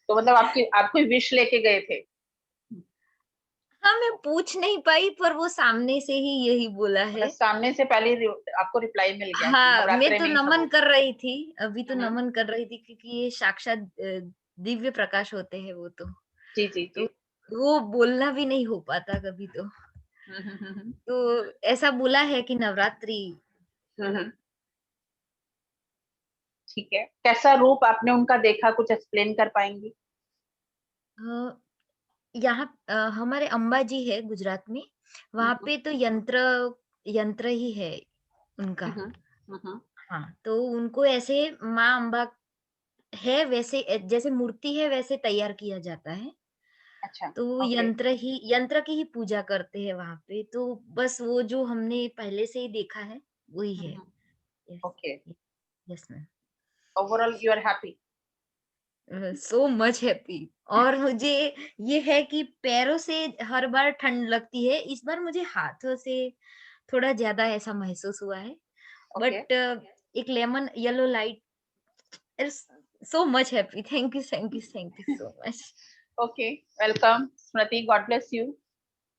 Speaker 1: तो मतलब आपको विश लेके गए थे?
Speaker 7: हाँ, मैं पूछ नहीं पाई, पर वो सामने से ही यही बोला है.
Speaker 1: सामने से पहले आपको रिप्लाई मिल गया?
Speaker 7: हाँ, मैं तो नमन कर रही थी. अभी तो नमन कर रही थी, क्योंकि ये साक्षात दिव्य प्रकाश होते हैं वो तो.
Speaker 1: जी.
Speaker 7: तो वो बोलना भी नहीं हो पाता कभी तो. तो ऐसा बोला है कि नवरात्रि.
Speaker 1: ठीक है, कैसा रूप आपने उनका देखा, कुछ एक्सप्लेन कर पाएंगी?
Speaker 7: यहाँ हमारे अम्बा जी है गुजरात में, वहां पे तो यंत्र यंत्र ही है उनका। हाँ, तो उनको ऐसे माँ अम्बा है वैसे जैसे मूर्ति है वैसे तैयार किया जाता है।
Speaker 1: अच्छा,
Speaker 7: तो
Speaker 1: ओके,
Speaker 7: यंत्र की ही पूजा करते हैं वहां पे। तो बस वो जो हमने पहले से ही देखा है वही है। Yes,
Speaker 1: okay,
Speaker 7: yes ma'am.
Speaker 1: Overall you are happy?
Speaker 7: So much happy. और मुझे ये है कि पैरों से हर बार ठंड लगती है, इस बार मुझे हाथों से थोड़ा ज्यादा ऐसा महसूस हुआ है।
Speaker 1: ओके,
Speaker 7: बट एक lemon yellow light is so much happy. Thank you, thank you, thank you so much.
Speaker 1: Okay, welcome Smriti, God bless you.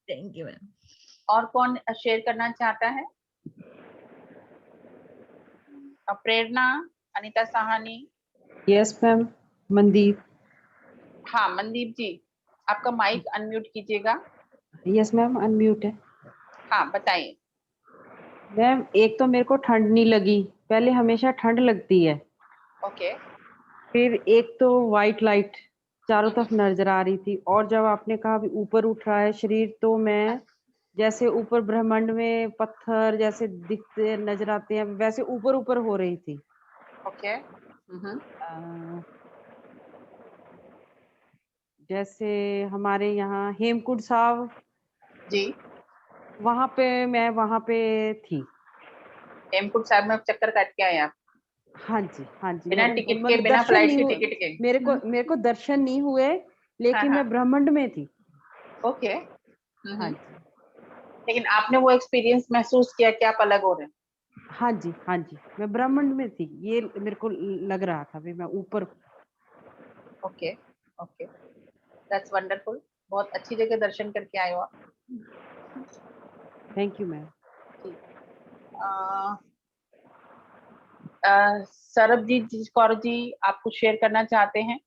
Speaker 7: Thank you ma'am.
Speaker 1: और कौन शेयर करना चाहता है? प्रेरणा, अनीता साहनी।
Speaker 8: Yes ma'am, Mandeep.
Speaker 1: हाँ, मनदीप जी, आपका माइक अनम्यूट कीजिएगा।
Speaker 8: यस मैम, अनम्यूट है।
Speaker 1: हाँ, बताइए।
Speaker 8: मैम, एक तो मेरे को ठंड नहीं लगी, पहले हमेशा ठंड लगती है।
Speaker 1: ओके,
Speaker 8: फिर एक तो वाइट लाइट चारों तरफ नजर आ रही थी, और जब आपने कहा भी ऊपर उठ रहा है शरीर, तो मैं जैसे ऊपर ब्रह्मांड में पत्थर जैसे दिखते नजर आते हैं वैसे ऊपर ऊपर हो रही थी।
Speaker 1: ओके,
Speaker 8: जैसे हमारे यहाँ हेमकुंड साहब
Speaker 1: जी,
Speaker 8: वहां पे, मैं वहां पे थी।
Speaker 1: हेमकुंड साहब में चक्कर काट के आए आप?
Speaker 8: हाँ जी, हाँ जी।
Speaker 1: बिना
Speaker 8: मैं
Speaker 1: टिकट के,
Speaker 8: मतलब
Speaker 1: बिना
Speaker 8: दर्शन
Speaker 1: फ्लाइट
Speaker 8: नहीं
Speaker 1: की
Speaker 8: हुए,
Speaker 1: टिकट के?
Speaker 8: मेरे को दर्शन नहीं हुए, लेकिन
Speaker 1: हाँ,
Speaker 8: मैं ब्रह्मांड में थी।
Speaker 1: ओके।
Speaker 8: हाँ जी,
Speaker 1: लेकिन आपने वो एक्सपीरियंस महसूस किया कि आप अलग हो रहे हैं?
Speaker 8: हाँ जी, हाँ जी, मैं ब्रह्मांड में थी, ये मेरे को लग रहा था भी मैं ऊपर।
Speaker 1: Okay, okay, that's wonderful. बहुत अच्छी जगह दर्शन करके आए हो आप।
Speaker 8: Thank you ma'am.
Speaker 1: Sarabjeet ji, Kaur ji, आप कुछ शेयर करना चाहते हैं?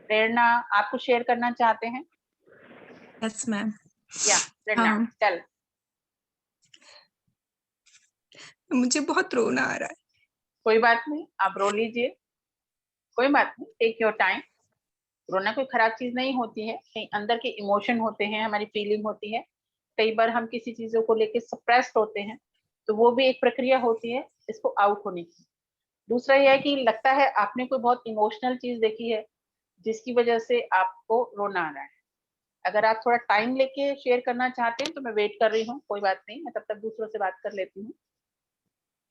Speaker 1: प्रेरणा, आप कुछ शेयर करना चाहते हैं?
Speaker 9: Yes ma'am.
Speaker 1: या प्रेरणा, चल।
Speaker 9: मुझे बहुत रोना आ रहा है।
Speaker 1: कोई बात नहीं, आप रो लीजिए, कोई बात नहीं, टेक योर टाइम। रोना कोई खराब चीज नहीं होती है, कहीं अंदर के इमोशन होते हैं, हमारी फीलिंग होती है। कई बार हम किसी चीजों को लेके सप्रेस्ड होते हैं, तो वो भी एक प्रक्रिया होती है इसको आउट होने की। दूसरा यह है कि लगता है आपने कोई बहुत इमोशनल चीज देखी है जिसकी वजह से आपको रोना आ रहा है। अगर आप थोड़ा टाइम लेके शेयर करना चाहते हैं तो मैं वेट कर रही हूँ, कोई बात नहीं, मैं तब तक दूसरों से बात कर लेती हूँ।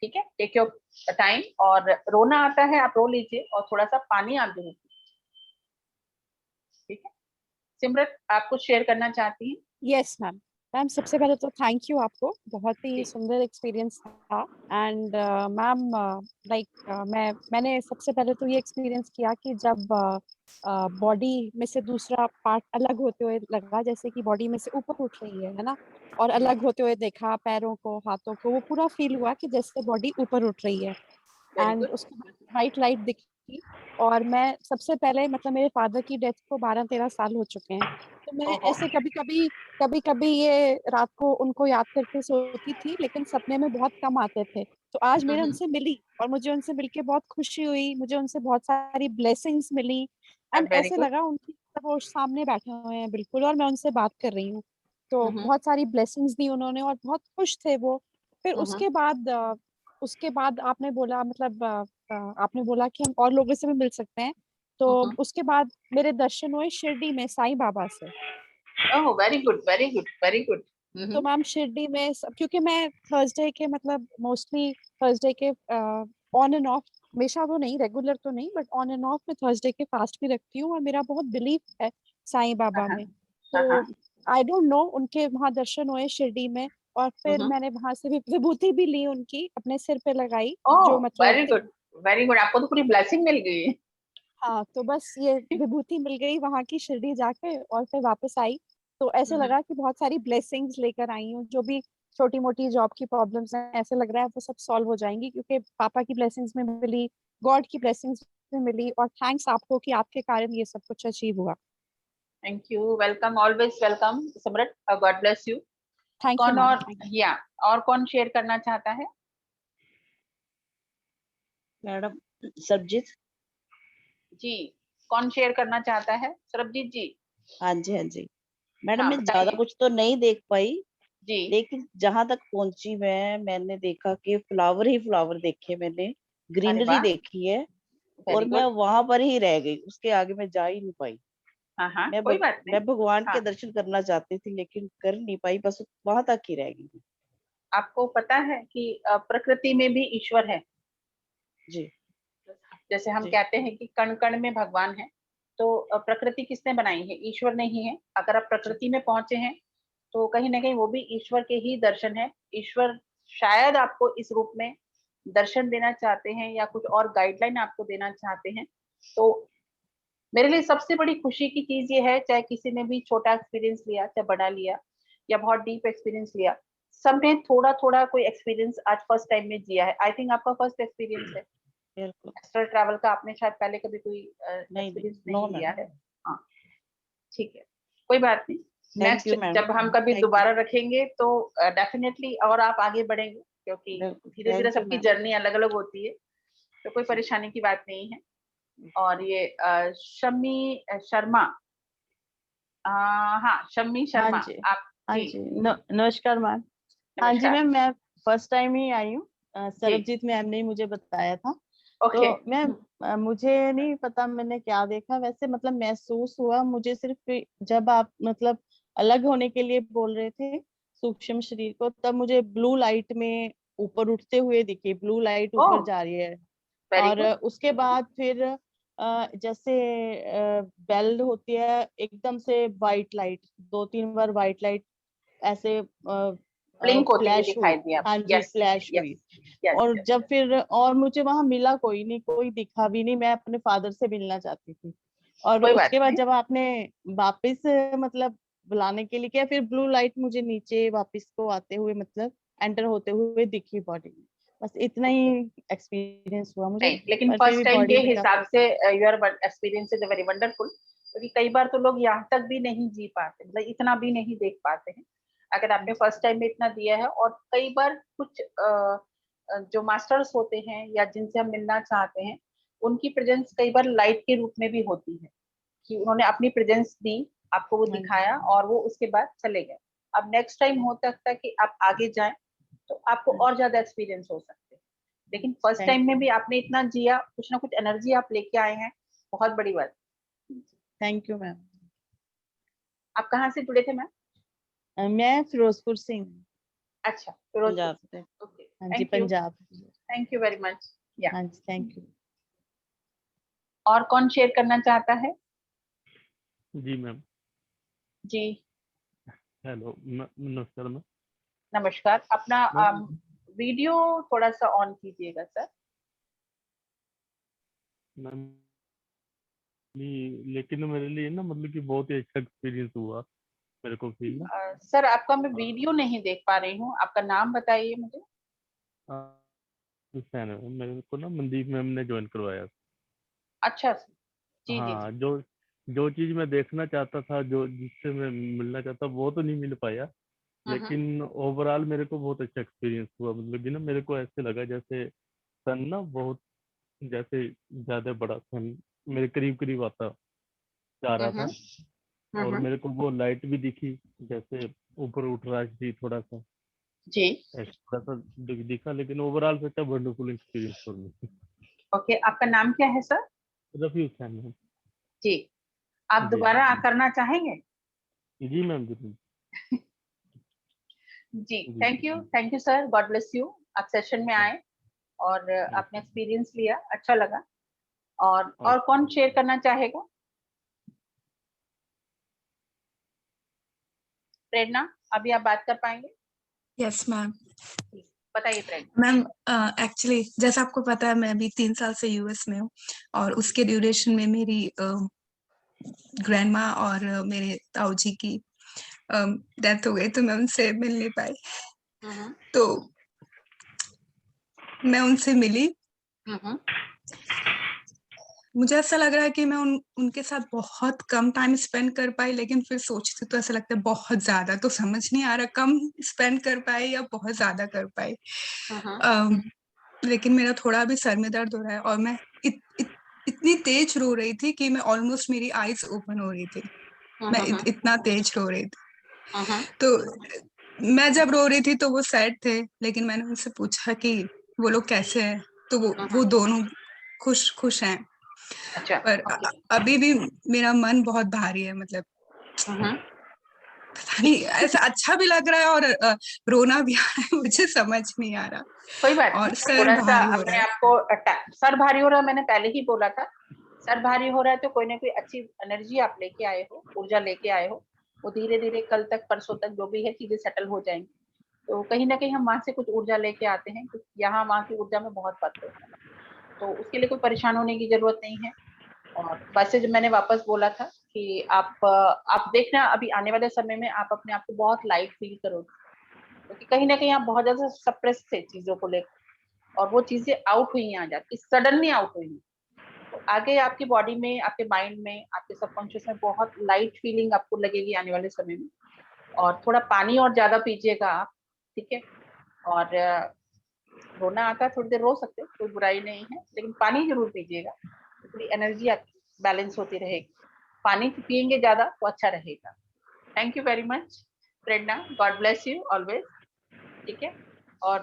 Speaker 1: ठीक है, टेक योर टाइम। और रोना आता है, आप रो लीजिए, और थोड़ा सा पानी आप जरूर पीजिए। ठीक है, सिमरत, आप कुछ शेयर करना चाहती हैं?
Speaker 10: Yes ma'am. मैम, सबसे पहले तो थैंक यू आपको, बहुत ही सुंदर एक्सपीरियंस था। एंड मैम, मैंने सबसे पहले तो ये एक्सपीरियंस किया कि जब बॉडी में से दूसरा पार्ट अलग होते हुए लगा, जैसे कि बॉडी में से ऊपर उठ रही है ना, और अलग होते हुए देखा पैरों को, हाथों को, वो पूरा फील हुआ कि जैसे बॉडी ऊपर उठ रही है।
Speaker 1: Very
Speaker 10: and
Speaker 1: good.
Speaker 10: उसके बाद वाइट लाइट दिखी। और मैं सबसे पहले, मतलब मेरे फादर की डेथ को 12-13 साल हो चुके हैं, तो मैं
Speaker 1: ओहो,
Speaker 10: ऐसे कभी कभी ये रात को उनको याद करके सोती थी, लेकिन सपने में बहुत कम आते थे। तो आज मेरे उनसे मिली, और मुझे उनसे मिलके बहुत खुशी हुई, मुझे उनसे बहुत सारी ब्लेसिंग्स मिली। एंड
Speaker 1: वेरी
Speaker 10: ऐसे
Speaker 1: गुड।
Speaker 10: लगा उनकी, वो सामने बैठे हुए हैं बिल्कुल, और मैं उनसे बात कर रही हूँ। तो बहुत सारी ब्लेसिंग्स दी उन्होंने, और बहुत खुश थे वो। फिर उसके बाद आपने बोला, मतलब आपने बोला कि हम और लोगों से भी मिल सकते हैं। तो उसके बाद मेरे दर्शन हुए शिरडी में साईं बाबा से।
Speaker 1: Oh, very good, very good, very good.
Speaker 10: तो मैम, शिरडी में क्योंकि मैं थर्सडे के, मतलब मोस्टली थर्सडे के ऑन एंड ऑफ, हमेशा तो नहीं, रेगुलर तो नहीं, बट ऑन एंड ऑफ में थर्सडे के फास्ट भी रखती हूँ, और मेरा बहुत बिलीफ है साईं बाबा में। तो आई डोंट नो, उनके वहां दर्शन हुए शिरडी में, और फिर मैंने वहां से भी विभूति भी ली उनकी, अपने सिर पे लगाई, जो
Speaker 1: ओह,
Speaker 10: मतलब
Speaker 1: वेरी गुड, वेरी गुड, आपको तो पूरी ब्लेसिंग मिल गई है।
Speaker 10: हाँ, तो बस ये विभूति मिल गई वहां की शिरडी जाके, और फिर वापस आई। तो ऐसे लगा कि बहुत सारी ब्लेसिंग्स लेकर आई हूँ, जो भी छोटी मोटी जॉब की प्रॉब्लम्स हैं, ऐसे लग रहा है वो सब सॉल्व हो जाएंगी, क्योंकि पापा की ब्लेसिंग्स में मिली, गॉड की ब्लेसिंग्स में मिली, और थैंक्स आपको कि आपके कारण ये सब कुछ अचीव हुआ।
Speaker 1: Thank you, welcome, always welcome Simrat, God bless you.
Speaker 10: Thank you
Speaker 1: कौन
Speaker 10: मैम।
Speaker 1: और, या और कौन शेयर करना चाहता है?
Speaker 11: मैडम, सरबजीत
Speaker 1: जी, कौन शेयर करना चाहता है? सरबजीत जी।
Speaker 11: हाँ जी, हाँ जी मैडम,
Speaker 1: हाँ,
Speaker 11: मैं ज्यादा
Speaker 1: बताइए।
Speaker 11: कुछ तो नहीं देख पाई,
Speaker 1: जी
Speaker 11: लेकिन जहां तक पहुंची मैंने देखा कि फ्लावर ही फ्लावर देखे मैंने,
Speaker 1: अरे
Speaker 11: ग्रीनरी
Speaker 1: वाह,
Speaker 11: देखी है, और
Speaker 1: वेरी
Speaker 11: मैं
Speaker 1: गुड।
Speaker 11: वहां पर ही रह गई, उसके आगे मैं जा ही नहीं पाई।
Speaker 1: हाँ, कोई बात नहीं।
Speaker 11: मैं भगवान
Speaker 1: हाँ,
Speaker 11: के दर्शन करना चाहती थी लेकिन कर नहीं पाई, बस वहां तक ही रह गई।
Speaker 1: आपको पता है कि प्रकृति में भी ईश्वर है।
Speaker 11: जी
Speaker 1: जैसे हम
Speaker 11: जी
Speaker 1: कहते हैं कि कण कण में भगवान है, तो प्रकृति किसने बनाई है? ईश्वर ने ही है। अगर आप
Speaker 11: जी
Speaker 1: प्रकृति में पहुंचे हैं तो कहीं ना कहीं वो भी ईश्वर के ही दर्शन है। ईश्वर शायद आपको इस रूप में दर्शन देना चाहते हैं या कुछ और गाइडलाइन आपको देना चाहते हैं। तो मेरे लिए सबसे बड़ी खुशी की चीज ये है, चाहे किसी ने भी छोटा एक्सपीरियंस लिया, चाहे बड़ा लिया या बहुत डीप एक्सपीरियंस लिया, सबने थोड़ा थोड़ा कोई एक्सपीरियंस आज फर्स्ट टाइम में जिया है। आई थिंक आपका फर्स्ट एक्सपीरियंस है
Speaker 11: बिल्कुल।
Speaker 1: एस्ट्रल ट्रैवल का। आपने शायद पहले कभी कोई
Speaker 11: नहीं
Speaker 1: एक्सपीरियंस
Speaker 11: नो
Speaker 1: नहीं लिया
Speaker 11: मैम।
Speaker 1: है। हाँ, ठीक है, कोई बात नहीं।
Speaker 11: Thank
Speaker 1: next
Speaker 11: you ma'am.
Speaker 1: जब हम कभी
Speaker 11: थैंक यू।
Speaker 1: दोबारा रखेंगे तो डेफिनेटली और आप आगे बढ़ेंगे, क्योंकि
Speaker 11: बिल्कुल
Speaker 1: धीरे धीरे
Speaker 11: थैंक यू
Speaker 1: सबकी
Speaker 11: मैम।
Speaker 1: जर्नी अलग अलग होती है, तो कोई परेशानी की बात नहीं है। और ये शम्मी शर्मा, हाँ शम्मी
Speaker 12: हाँ
Speaker 1: शर्मा,
Speaker 12: जी,
Speaker 1: आप
Speaker 12: हाँ
Speaker 1: जी
Speaker 12: जी, नमस्कार मैम। हाँ जी
Speaker 1: नमस्कार।
Speaker 12: मैम, मैं फर्स्ट टाइम ही आई हूँ।
Speaker 1: जी
Speaker 12: सरबजीत मैम ने मुझे बताया था,
Speaker 1: ओके।
Speaker 12: तो मैं मुझे नहीं पता मैंने क्या देखा, वैसे मतलब महसूस हुआ मुझे सिर्फ जब आप मतलब अलग होने के लिए बोल रहे थे सूक्ष्म शरीर को, तब मुझे ब्लू लाइट में ऊपर उठते हुए दिखी, ब्लू लाइट
Speaker 1: ओह
Speaker 12: ऊपर जा रही है।
Speaker 1: वेरी
Speaker 12: और
Speaker 1: गुड।
Speaker 12: उसके बाद फिर जैसे बेल होती है एकदम से वाइट लाइट, 2-3 बार वाइट लाइट ऐसे
Speaker 1: ब्लिंक होती हुई
Speaker 12: फ्लैश
Speaker 1: दिखाई
Speaker 12: हुई।
Speaker 1: दी आप।
Speaker 12: हाँ जी,
Speaker 1: यस
Speaker 12: फ्लैश हुई।
Speaker 1: यस यस
Speaker 12: और
Speaker 1: यस।
Speaker 12: जब फिर और मुझे वहां मिला कोई नहीं, कोई दिखा भी नहीं, मैं अपने फादर से मिलना चाहती थी। और
Speaker 1: कोई बात
Speaker 12: उसके बाद
Speaker 1: नहीं।
Speaker 12: जब आपने वापस मतलब बुलाने के लिए किया, फिर ब्लू लाइट मुझे नीचे वापस को आते हुए मतलब एंटर होते हुए दिखी बॉडी में। बस इतना ही
Speaker 1: ओके
Speaker 12: एक्सपीरियंस हुआ मुझे,
Speaker 1: नहीं, लेकिन
Speaker 12: पर फिर
Speaker 1: फर्स्ट
Speaker 12: भी
Speaker 1: टाइम के
Speaker 12: बॉडी में
Speaker 1: हिसाब
Speaker 12: काफी।
Speaker 1: से your experience is very wonderful, क्योंकि कई बार तो लोग यहाँ तक भी नहीं जी पाते, मतलब इतना भी नहीं देख पाते हैं। अगर आपने फर्स्ट टाइम में इतना दिया है, और कई बार कुछ जो मास्टर्स होते हैं या जिनसे हम मिलना चाहते हैं, उनकी प्रेजेंस कई बार लाइट के रूप में भी होती है, कि उन्होंने अपनी प्रेजेंस दी, आपको वो
Speaker 12: हाँ जी
Speaker 1: दिखाया और वो उसके बाद चले गए। अब नेक्स्ट टाइम हो सकता है कि आप आगे जाएं तो आपको और ज्यादा एक्सपीरियंस हो सकते हैं। लेकिन फर्स्ट
Speaker 12: थैंक
Speaker 1: टाइम
Speaker 12: यू
Speaker 1: में भी
Speaker 12: मैम।
Speaker 1: आपने इतना जिया, कुछ ना कुछ एनर्जी आप लेके आए हैं, बहुत बड़ी बात।
Speaker 12: Thank you ma'am.
Speaker 1: आप कहाँ से जुड़े थे मैम?
Speaker 12: मैं फिरोजपुर से हूँ,
Speaker 1: अच्छा, फिरोजपुर
Speaker 12: पंजाब
Speaker 1: से।
Speaker 12: से।
Speaker 1: ओके,
Speaker 12: हाँ जी,
Speaker 1: thank you,
Speaker 12: Punjab.
Speaker 1: Thank you very much. या
Speaker 12: हाँ जी, थैंक यू।
Speaker 1: और कौन शेयर करना चाहता है?
Speaker 13: जी मैम।
Speaker 1: जी
Speaker 13: हेलो नमस्कार मैम।
Speaker 1: नमस्कार। अपना
Speaker 13: मैम
Speaker 1: वीडियो थोड़ा सा ऑन कीजिएगा सर।
Speaker 13: मैम लेकिन मेरे लिए ना मतलब कि बहुत ही अच्छा एक्सपीरियंस हुआ मेरे को फील ना।
Speaker 1: सर आपका मैं वीडियो नहीं देख पा रही हूँ, आपका नाम बताइए मुझे।
Speaker 13: फैन है मेरे को ना, मनदीप मैम ने ज्वाइन करवाया।
Speaker 1: अच्छा जी जी
Speaker 13: हाँ,
Speaker 1: जी।
Speaker 13: जो जो चीज मैं देखना चाहता था, जो जिससे मैं मिलना चाहता वो तो नहीं मिल पाया, लेकिन ओवरऑल मेरे को बहुत अच्छा एक्सपीरियंस हुआ। मतलब कि ना मेरे को ऐसे लगा जैसे सन ना बहुत जैसे ज्यादा बड़ा सन मेरे करीब करीब आता जा रहा था, और मेरे को वो लाइट भी दिखी जैसे ऊपर उठ रहा थी थोड़ा सा,
Speaker 1: जी
Speaker 13: ऐसा थोड़ा सा दिखा। लेकिन overall such a wonderful experience for me.
Speaker 1: Okay, आपका नाम क्या है सर?
Speaker 13: रफी हुसैन मैम।
Speaker 1: जी, आप
Speaker 13: जी
Speaker 1: दोबारा करना चाहेंगे?
Speaker 13: जी मैम जी
Speaker 1: जी
Speaker 13: जी
Speaker 1: thank you sir, God bless you. आप सेशन में आए और आपने एक्सपीरियंस लिया, अच्छा लगा। और कौन शेयर करना चाहेगा? प्रेरणा, अभी आप बात कर पाएंगे?
Speaker 9: Yes ma'am.
Speaker 1: बताइए प्रेरणा।
Speaker 9: मैम एक्चुअली जैसा आपको पता है मैं अभी 3 साल से यूएस में हूँ, और उसके ड्यूरेशन में मेरी ग्रैंडमा और मेरे ताऊ जी की डेथ हो गई, तो मैं उनसे मिल नहीं पाई। तो मैं उनसे मिली, मुझे ऐसा लग रहा है कि मैं उनके साथ बहुत कम टाइम स्पेंड कर पाई, लेकिन फिर सोचती तो ऐसा लगता है बहुत ज्यादा, तो समझ नहीं आ रहा कम स्पेंड कर पाई या बहुत ज्यादा कर पाई। लेकिन मेरा थोड़ा भी सर में दर्द हो रहा है, और मैं इतनी तेज रो रही थी कि मैं ऑलमोस्ट मेरी आईज ओपन हो रही थी, मैं इतना तेज रो रही थी। तो मैं जब रो रही थी तो वो सैड थे, लेकिन मैंने उनसे पूछा कि वो लोग कैसे हैं, तो वो दोनों खुश हैं।
Speaker 1: अच्छा,
Speaker 9: पर अभी भी मेरा मन बहुत भारी है, मतलब पता नहीं, ऐसा अच्छा भी लग रहा है और रोना भी आ रहा है, मुझे समझ नहीं आ रहा।
Speaker 1: कोई बात
Speaker 9: और
Speaker 1: नहीं,
Speaker 9: सर
Speaker 1: थोड़ा सा
Speaker 9: भारी हो
Speaker 1: अपने
Speaker 9: रहा है।
Speaker 1: आप को सर भारी हो रहा है, मैंने पहले ही बोला था। सर भारी हो रहा है तो कोई ना कोई अच्छी एनर्जी आप लेके आए हो, ऊर्जा लेके आए हो, वो धीरे धीरे कल तक परसों तक जो भी है चीजें सेटल हो जाएंगी। तो कहीं ना कहीं हम वहां से कुछ ऊर्जा लेके आते हैं, क्योंकि यहाँ वहाँ की ऊर्जा में बहुत फर्क होता है, तो उसके लिए कोई परेशान होने की जरूरत नहीं है। और वैसे जो मैंने वापस बोला था कि आप देखना अभी आने वाले समय में आप अपने आप को बहुत लाइट फील करोगे, क्योंकि कहीं ना कहीं आप बहुत ज्यादा सप्रेस थे चीजों को लेकर, और वो चीजें आउट हुई आ जाती, सडनली आउट हुई। तो आगे आपकी बॉडी में, आपके माइंड में, आपके सबकॉन्शियस में बहुत लाइट फीलिंग आपको लगेगी आने वाले समय में। और थोड़ा पानी और ज्यादा पीजिएगा आप, ठीक है। और रोना आता है, थोड़ी देर रो सकते, कोई बुराई नहीं है, लेकिन पानी जरूर पीजिएगा, थोड़ी एनर्जी आपकी बैलेंस होती रहेगी। पानी पियेंगे ज्यादा तो अच्छा रहेगा। Thank you very much Prerna, God bless you always, ठीक है। और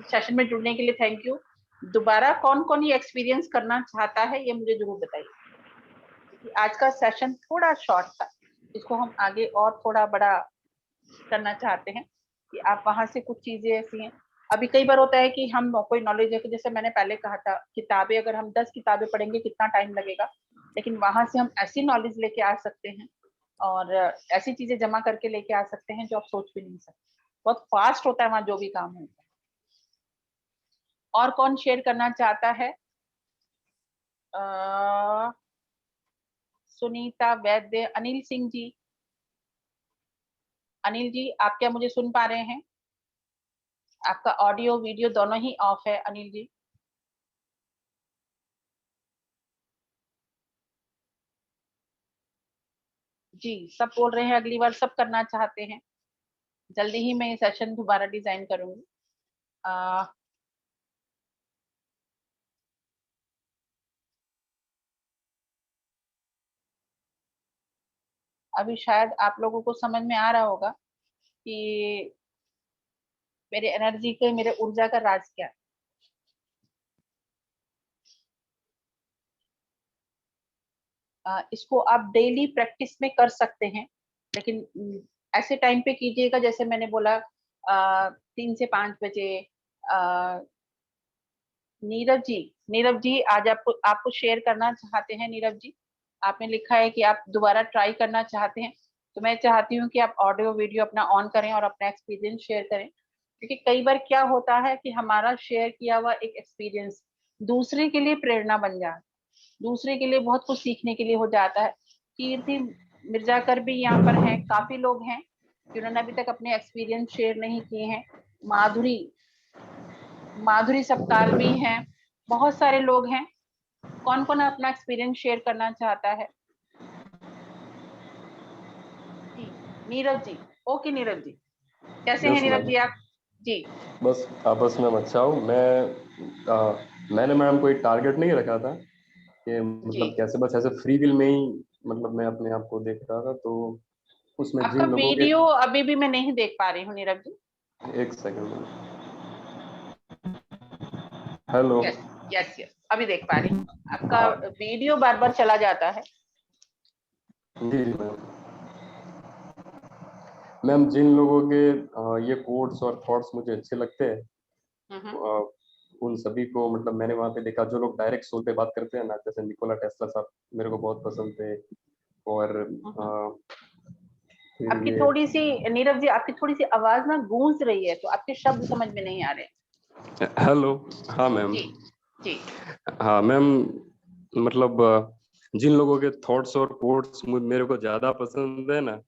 Speaker 1: सेशन में जुड़ने के लिए थैंक यू। दोबारा कौन कौन ये एक्सपीरियंस करना चाहता है ये मुझे जरूर बताइए, क्योंकि आज का सेशन थोड़ा शॉर्ट था, इसको हम आगे और थोड़ा बड़ा करना चाहते हैं कि आप वहां से कुछ चीजें ऐसी हैं। अभी कई बार होता है कि हम कोई नॉलेज है, जैसे मैंने पहले कहा था, किताबें अगर हम 10 किताबें पढ़ेंगे कितना टाइम लगेगा, लेकिन वहां से हम ऐसी नॉलेज लेके आ सकते हैं और ऐसी चीजें जमा करके लेके आ सकते हैं जो आप सोच भी नहीं सकते। बहुत फास्ट होता है वहां जो भी काम होता है। और कौन शेयर करना चाहता है? सुनीता वैद्य, अनिल सिंह जी। अनिल जी, आप क्या मुझे सुन पा रहे हैं? आपका ऑडियो वीडियो दोनों ही ऑफ है अनिल जी। जी, सब बोल रहे हैं अगली बार सब करना चाहते हैं। जल्दी ही मैं ये सेशन दोबारा डिजाइन करूंगी। अभी शायद आप लोगों को समझ में आ रहा होगा कि मेरे एनर्जी के, मेरे ऊर्जा का राज क्या है। इसको आप डेली प्रैक्टिस में कर सकते हैं, लेकिन ऐसे टाइम पे कीजिएगा जैसे मैंने बोला 3 से 5 बजे। नीरव जी आज आपको शेयर करना चाहते हैं। नीरव जी, आपने लिखा है कि आप दोबारा ट्राई करना चाहते हैं, तो मैं चाहती हूँ कि आप ऑडियो वीडियो अपना ऑन करें और अपना एक्सपीरियंस शेयर करें, क्योंकि कई बार क्या होता है कि हमारा शेयर किया हुआ एक एक्सपीरियंस दूसरे के लिए प्रेरणा बन जाता है, दूसरे के लिए बहुत कुछ सीखने के लिए हो जाता है। कीर्ति मिर्जाकर भी यहाँ पर हैं, काफी लोग हैं जिन्होंने अभी तक अपने एक्सपीरियंस शेयर नहीं किए हैं। माधुरी सपकाल भी हैं, बहुत सारे लोग हैं। कौन कौन अपना एक्सपीरियंस शेयर करना चाहता है? जी, नीरज जी। ओके नीरज जी, कैसे हैं नीरज जी आप? जी
Speaker 14: बस आपस में अच्छा हूँ मैंने मैम कोई टारगेट नहीं रखा था कि मतलब कैसे, बस ऐसे फ्री विल में ही मतलब मैं अपने आप को देख रहा था, तो उसमें
Speaker 1: आपका
Speaker 14: जिन लोगों के
Speaker 1: वीडियो अभी भी मैं नहीं देख पा रही हूँ नीरज जी।
Speaker 14: एक सेकंड। हेलो।
Speaker 1: यस अभी देख पा रही हूँ। आपका वीडियो बार बार चला जाता है।
Speaker 14: जी मैम, जिन लोगों के ये कोट्स और थॉट्स मुझे अच्छे लगते हैं उन सभी को मतलब मैंने वहाँ पे देखा, जो लोग डायरेक्ट सोल पे बात करते हैं ना, जैसे निकोला टेस्ला साहब मेरे को बहुत पसंद थे। और
Speaker 1: आपकी थोड़ी सी, नीरज जी आपकी थोड़ी सी आवाज ना गूंज रही है, तो आपके शब्द समझ में नहीं आ रहे।
Speaker 14: हेलो। हाँ मैम।
Speaker 1: जी
Speaker 14: हाँ मैम, मतलब जिन लोगों के थॉट्स और कोट्स मेरे को ज्यादा पसंद है ना,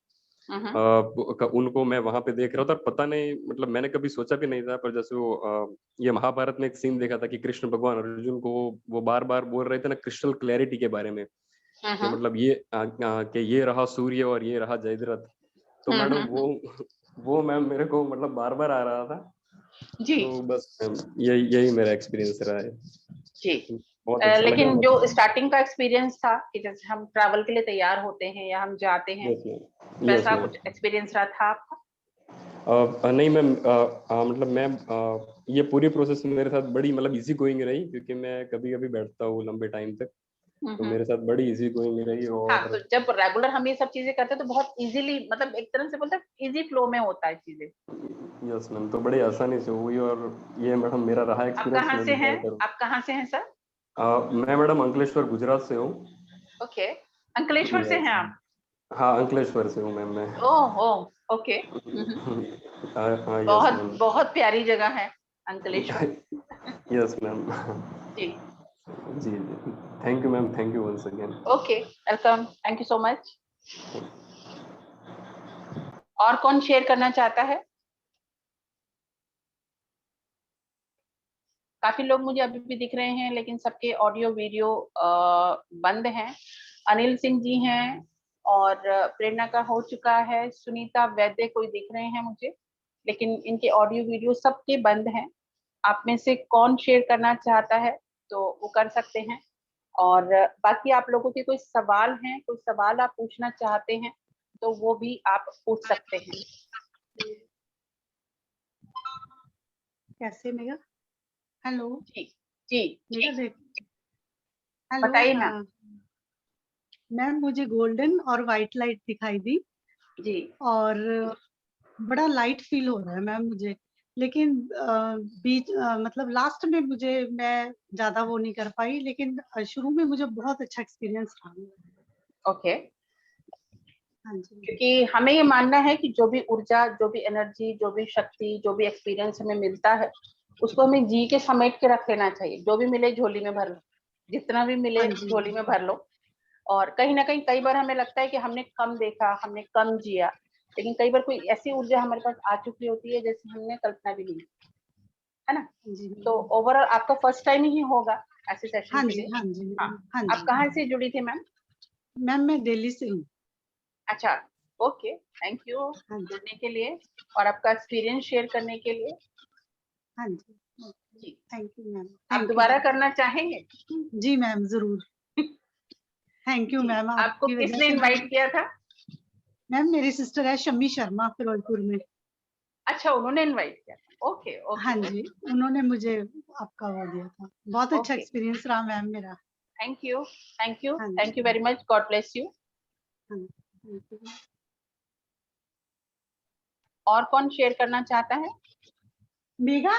Speaker 14: उनको मैं वहां पे देख रहा था। पता नहीं मतलब मैंने कभी सोचा भी नहीं था, पर जैसे वो ये महाभारत में एक सीन देखा था कि कृष्ण भगवान अर्जुन को वो बार बार बोल रहे थे ना क्रिस्टल क्लैरिटी के बारे में, कि मतलब कि ये रहा सूर्य और ये रहा जयद्रथ। तो मैडम वो मैम मेरे को मतलब बार बार आ रहा था जी। तो बस यही मेरा एक्सपीरियंस रहा है
Speaker 1: जी।
Speaker 14: अच्छा
Speaker 1: लेकिन जो स्टार्टिंग का एक्सपीरियंस था कि जैसे हम ट्रैवल के लिए तैयार होते हैं या हम जाते हैं, वैसा कुछ एक्सपीरियंस रहा था आपका?
Speaker 14: नहीं मैम, मतलब मैम ये पूरी प्रोसेस मेरे साथ बड़ी मतलब इजी गोइंग रही, क्योंकि मैं कभी कभी बैठता हूँ लंबे टाइम तक, तो मेरे साथ बड़ी इजी गोइंग रही।
Speaker 1: हाँ,
Speaker 14: और
Speaker 1: तो जब रेगुलर हम ये सब चीजें करते हैं तो बहुत इजीली, मतलब एक तरह से बोलते हैं इजी फ्लो में होता है चीजें।
Speaker 14: यस मैम, तो बड़ी आसानी से हुई। और ये मैडम मेरा रहा
Speaker 1: आप
Speaker 14: एक्सपीरियंस।
Speaker 1: कहाँ
Speaker 14: मैं
Speaker 1: से
Speaker 14: भी
Speaker 1: हैं?
Speaker 14: शेयर करूँ।
Speaker 1: आप कहाँ से हैं सर?
Speaker 14: मैं मैडम अंकलेश्वर गुजरात से हूँ।
Speaker 1: ओके, अंकलेश्वर से हैं आप?
Speaker 14: हाँ, अंकलेश्वर से हूँ मैम मैं।
Speaker 1: Oh okay.
Speaker 14: हाँ, यस
Speaker 1: बहुत
Speaker 14: मैम।
Speaker 1: बहुत प्यारी जगह है अंकलेश्वर।
Speaker 14: Yes ma'am.
Speaker 1: जी
Speaker 14: जी जी, thank you ma'am, thank you once again.
Speaker 1: Okay, welcome, thank you so much. और कौन शेयर करना चाहता है? काफी लोग मुझे अभी भी दिख रहे हैं, लेकिन सबके ऑडियो वीडियो बंद हैं। अनिल सिंह जी हैं, और प्रेरणा का हो चुका है, सुनीता वैद्य कोई दिख रहे हैं मुझे, लेकिन इनके ऑडियो वीडियो सबके बंद हैं। आप में से कौन शेयर करना चाहता है तो वो कर सकते हैं। और बाकी आप लोगों के कोई सवाल हैं, कोई सवाल आप पूछना चाहते हैं तो वो भी आप पूछ सकते हैं।
Speaker 5: कैसे मेगा? हेलो
Speaker 1: जी जी
Speaker 5: मेगा देख, हेलो।
Speaker 1: बताइए मैम।
Speaker 5: मैम मुझे गोल्डन और व्हाइट लाइट दिखाई दी
Speaker 1: जी,
Speaker 5: और बड़ा लाइट फील हो रहा है मैम मुझे, लेकिन बीच मतलब लास्ट में मैं ज्यादा वो नहीं कर पाई, लेकिन शुरू में मुझे बहुत अच्छा एक्सपीरियंस रहा।
Speaker 1: ओके।
Speaker 5: हाँ जी,
Speaker 1: क्योंकि हमें ये मानना है कि जो भी ऊर्जा, जो भी एनर्जी, जो भी शक्ति, जो भी एक्सपीरियंस हमें मिलता है उसको हमें जी के समेट के रख लेना चाहिए। जो भी मिले झोली में भर लो, जितना भी मिले
Speaker 5: हाँ जी,
Speaker 1: झोली में भर लो। और कहीं ना कहीं कई बार हमें लगता है कि हमने कम देखा, हमने कम जिया, लेकिन कई बार कोई ऐसी ऊर्जा हमारे पास आ चुकी होती है जैसे हमने कल्पना भी नहीं की, है ना।
Speaker 5: जी
Speaker 1: तो ओवरऑल आपका फर्स्ट टाइम ही होगा ऐसे सेशन
Speaker 5: हाँ
Speaker 1: के
Speaker 5: जी,
Speaker 1: लिए।
Speaker 5: हाँ जी,
Speaker 1: हाँ,
Speaker 5: हाँ
Speaker 1: आप
Speaker 5: जी।
Speaker 1: कहाँ से जुड़ी थी मैम?
Speaker 5: मैम मैं दिल्ली से हूँ।
Speaker 1: अच्छा, ओके, थैंक यू
Speaker 5: हाँ जी,
Speaker 1: जुड़ने के लिए और आपका एक्सपीरियंस शेयर करने के लिए।
Speaker 5: हाँ जी,
Speaker 1: जी,
Speaker 5: थैंक यू मैम,
Speaker 1: आप
Speaker 5: थैंक यू।
Speaker 1: दोबारा करना चाहेंगे?
Speaker 5: जी मैम जरूर, थैंक यू
Speaker 1: जी,
Speaker 5: मैम,
Speaker 1: आपको
Speaker 5: आपकी वजह
Speaker 1: किसने
Speaker 5: से
Speaker 1: इनवाइट किया था?
Speaker 5: मैम मेरी सिस्टर है शम्मी शर्मा फिरोजपुर में।
Speaker 1: अच्छा, उन्होंने इनवाइट किया था। ओके
Speaker 5: हाँ
Speaker 1: ओके
Speaker 5: जी, उन्होंने मुझे आपका वो दिया था। बहुत अच्छा
Speaker 1: ओके,
Speaker 5: एक्सपीरियंस रहा मैम मेरा।
Speaker 1: थैंक यू, थैंक यू,
Speaker 5: हाँ
Speaker 1: थैंक
Speaker 5: जी,
Speaker 1: you very much, God bless you.
Speaker 5: हाँ थैंक यू।
Speaker 1: और कौन शेयर करना चाहता है?
Speaker 5: मेगा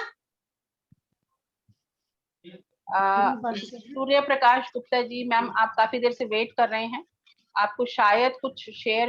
Speaker 1: सूर्य प्रकाश गुप्ता जी, मैम आप काफी देर से वेट कर रहे हैं, आपको शायद कुछ शेयर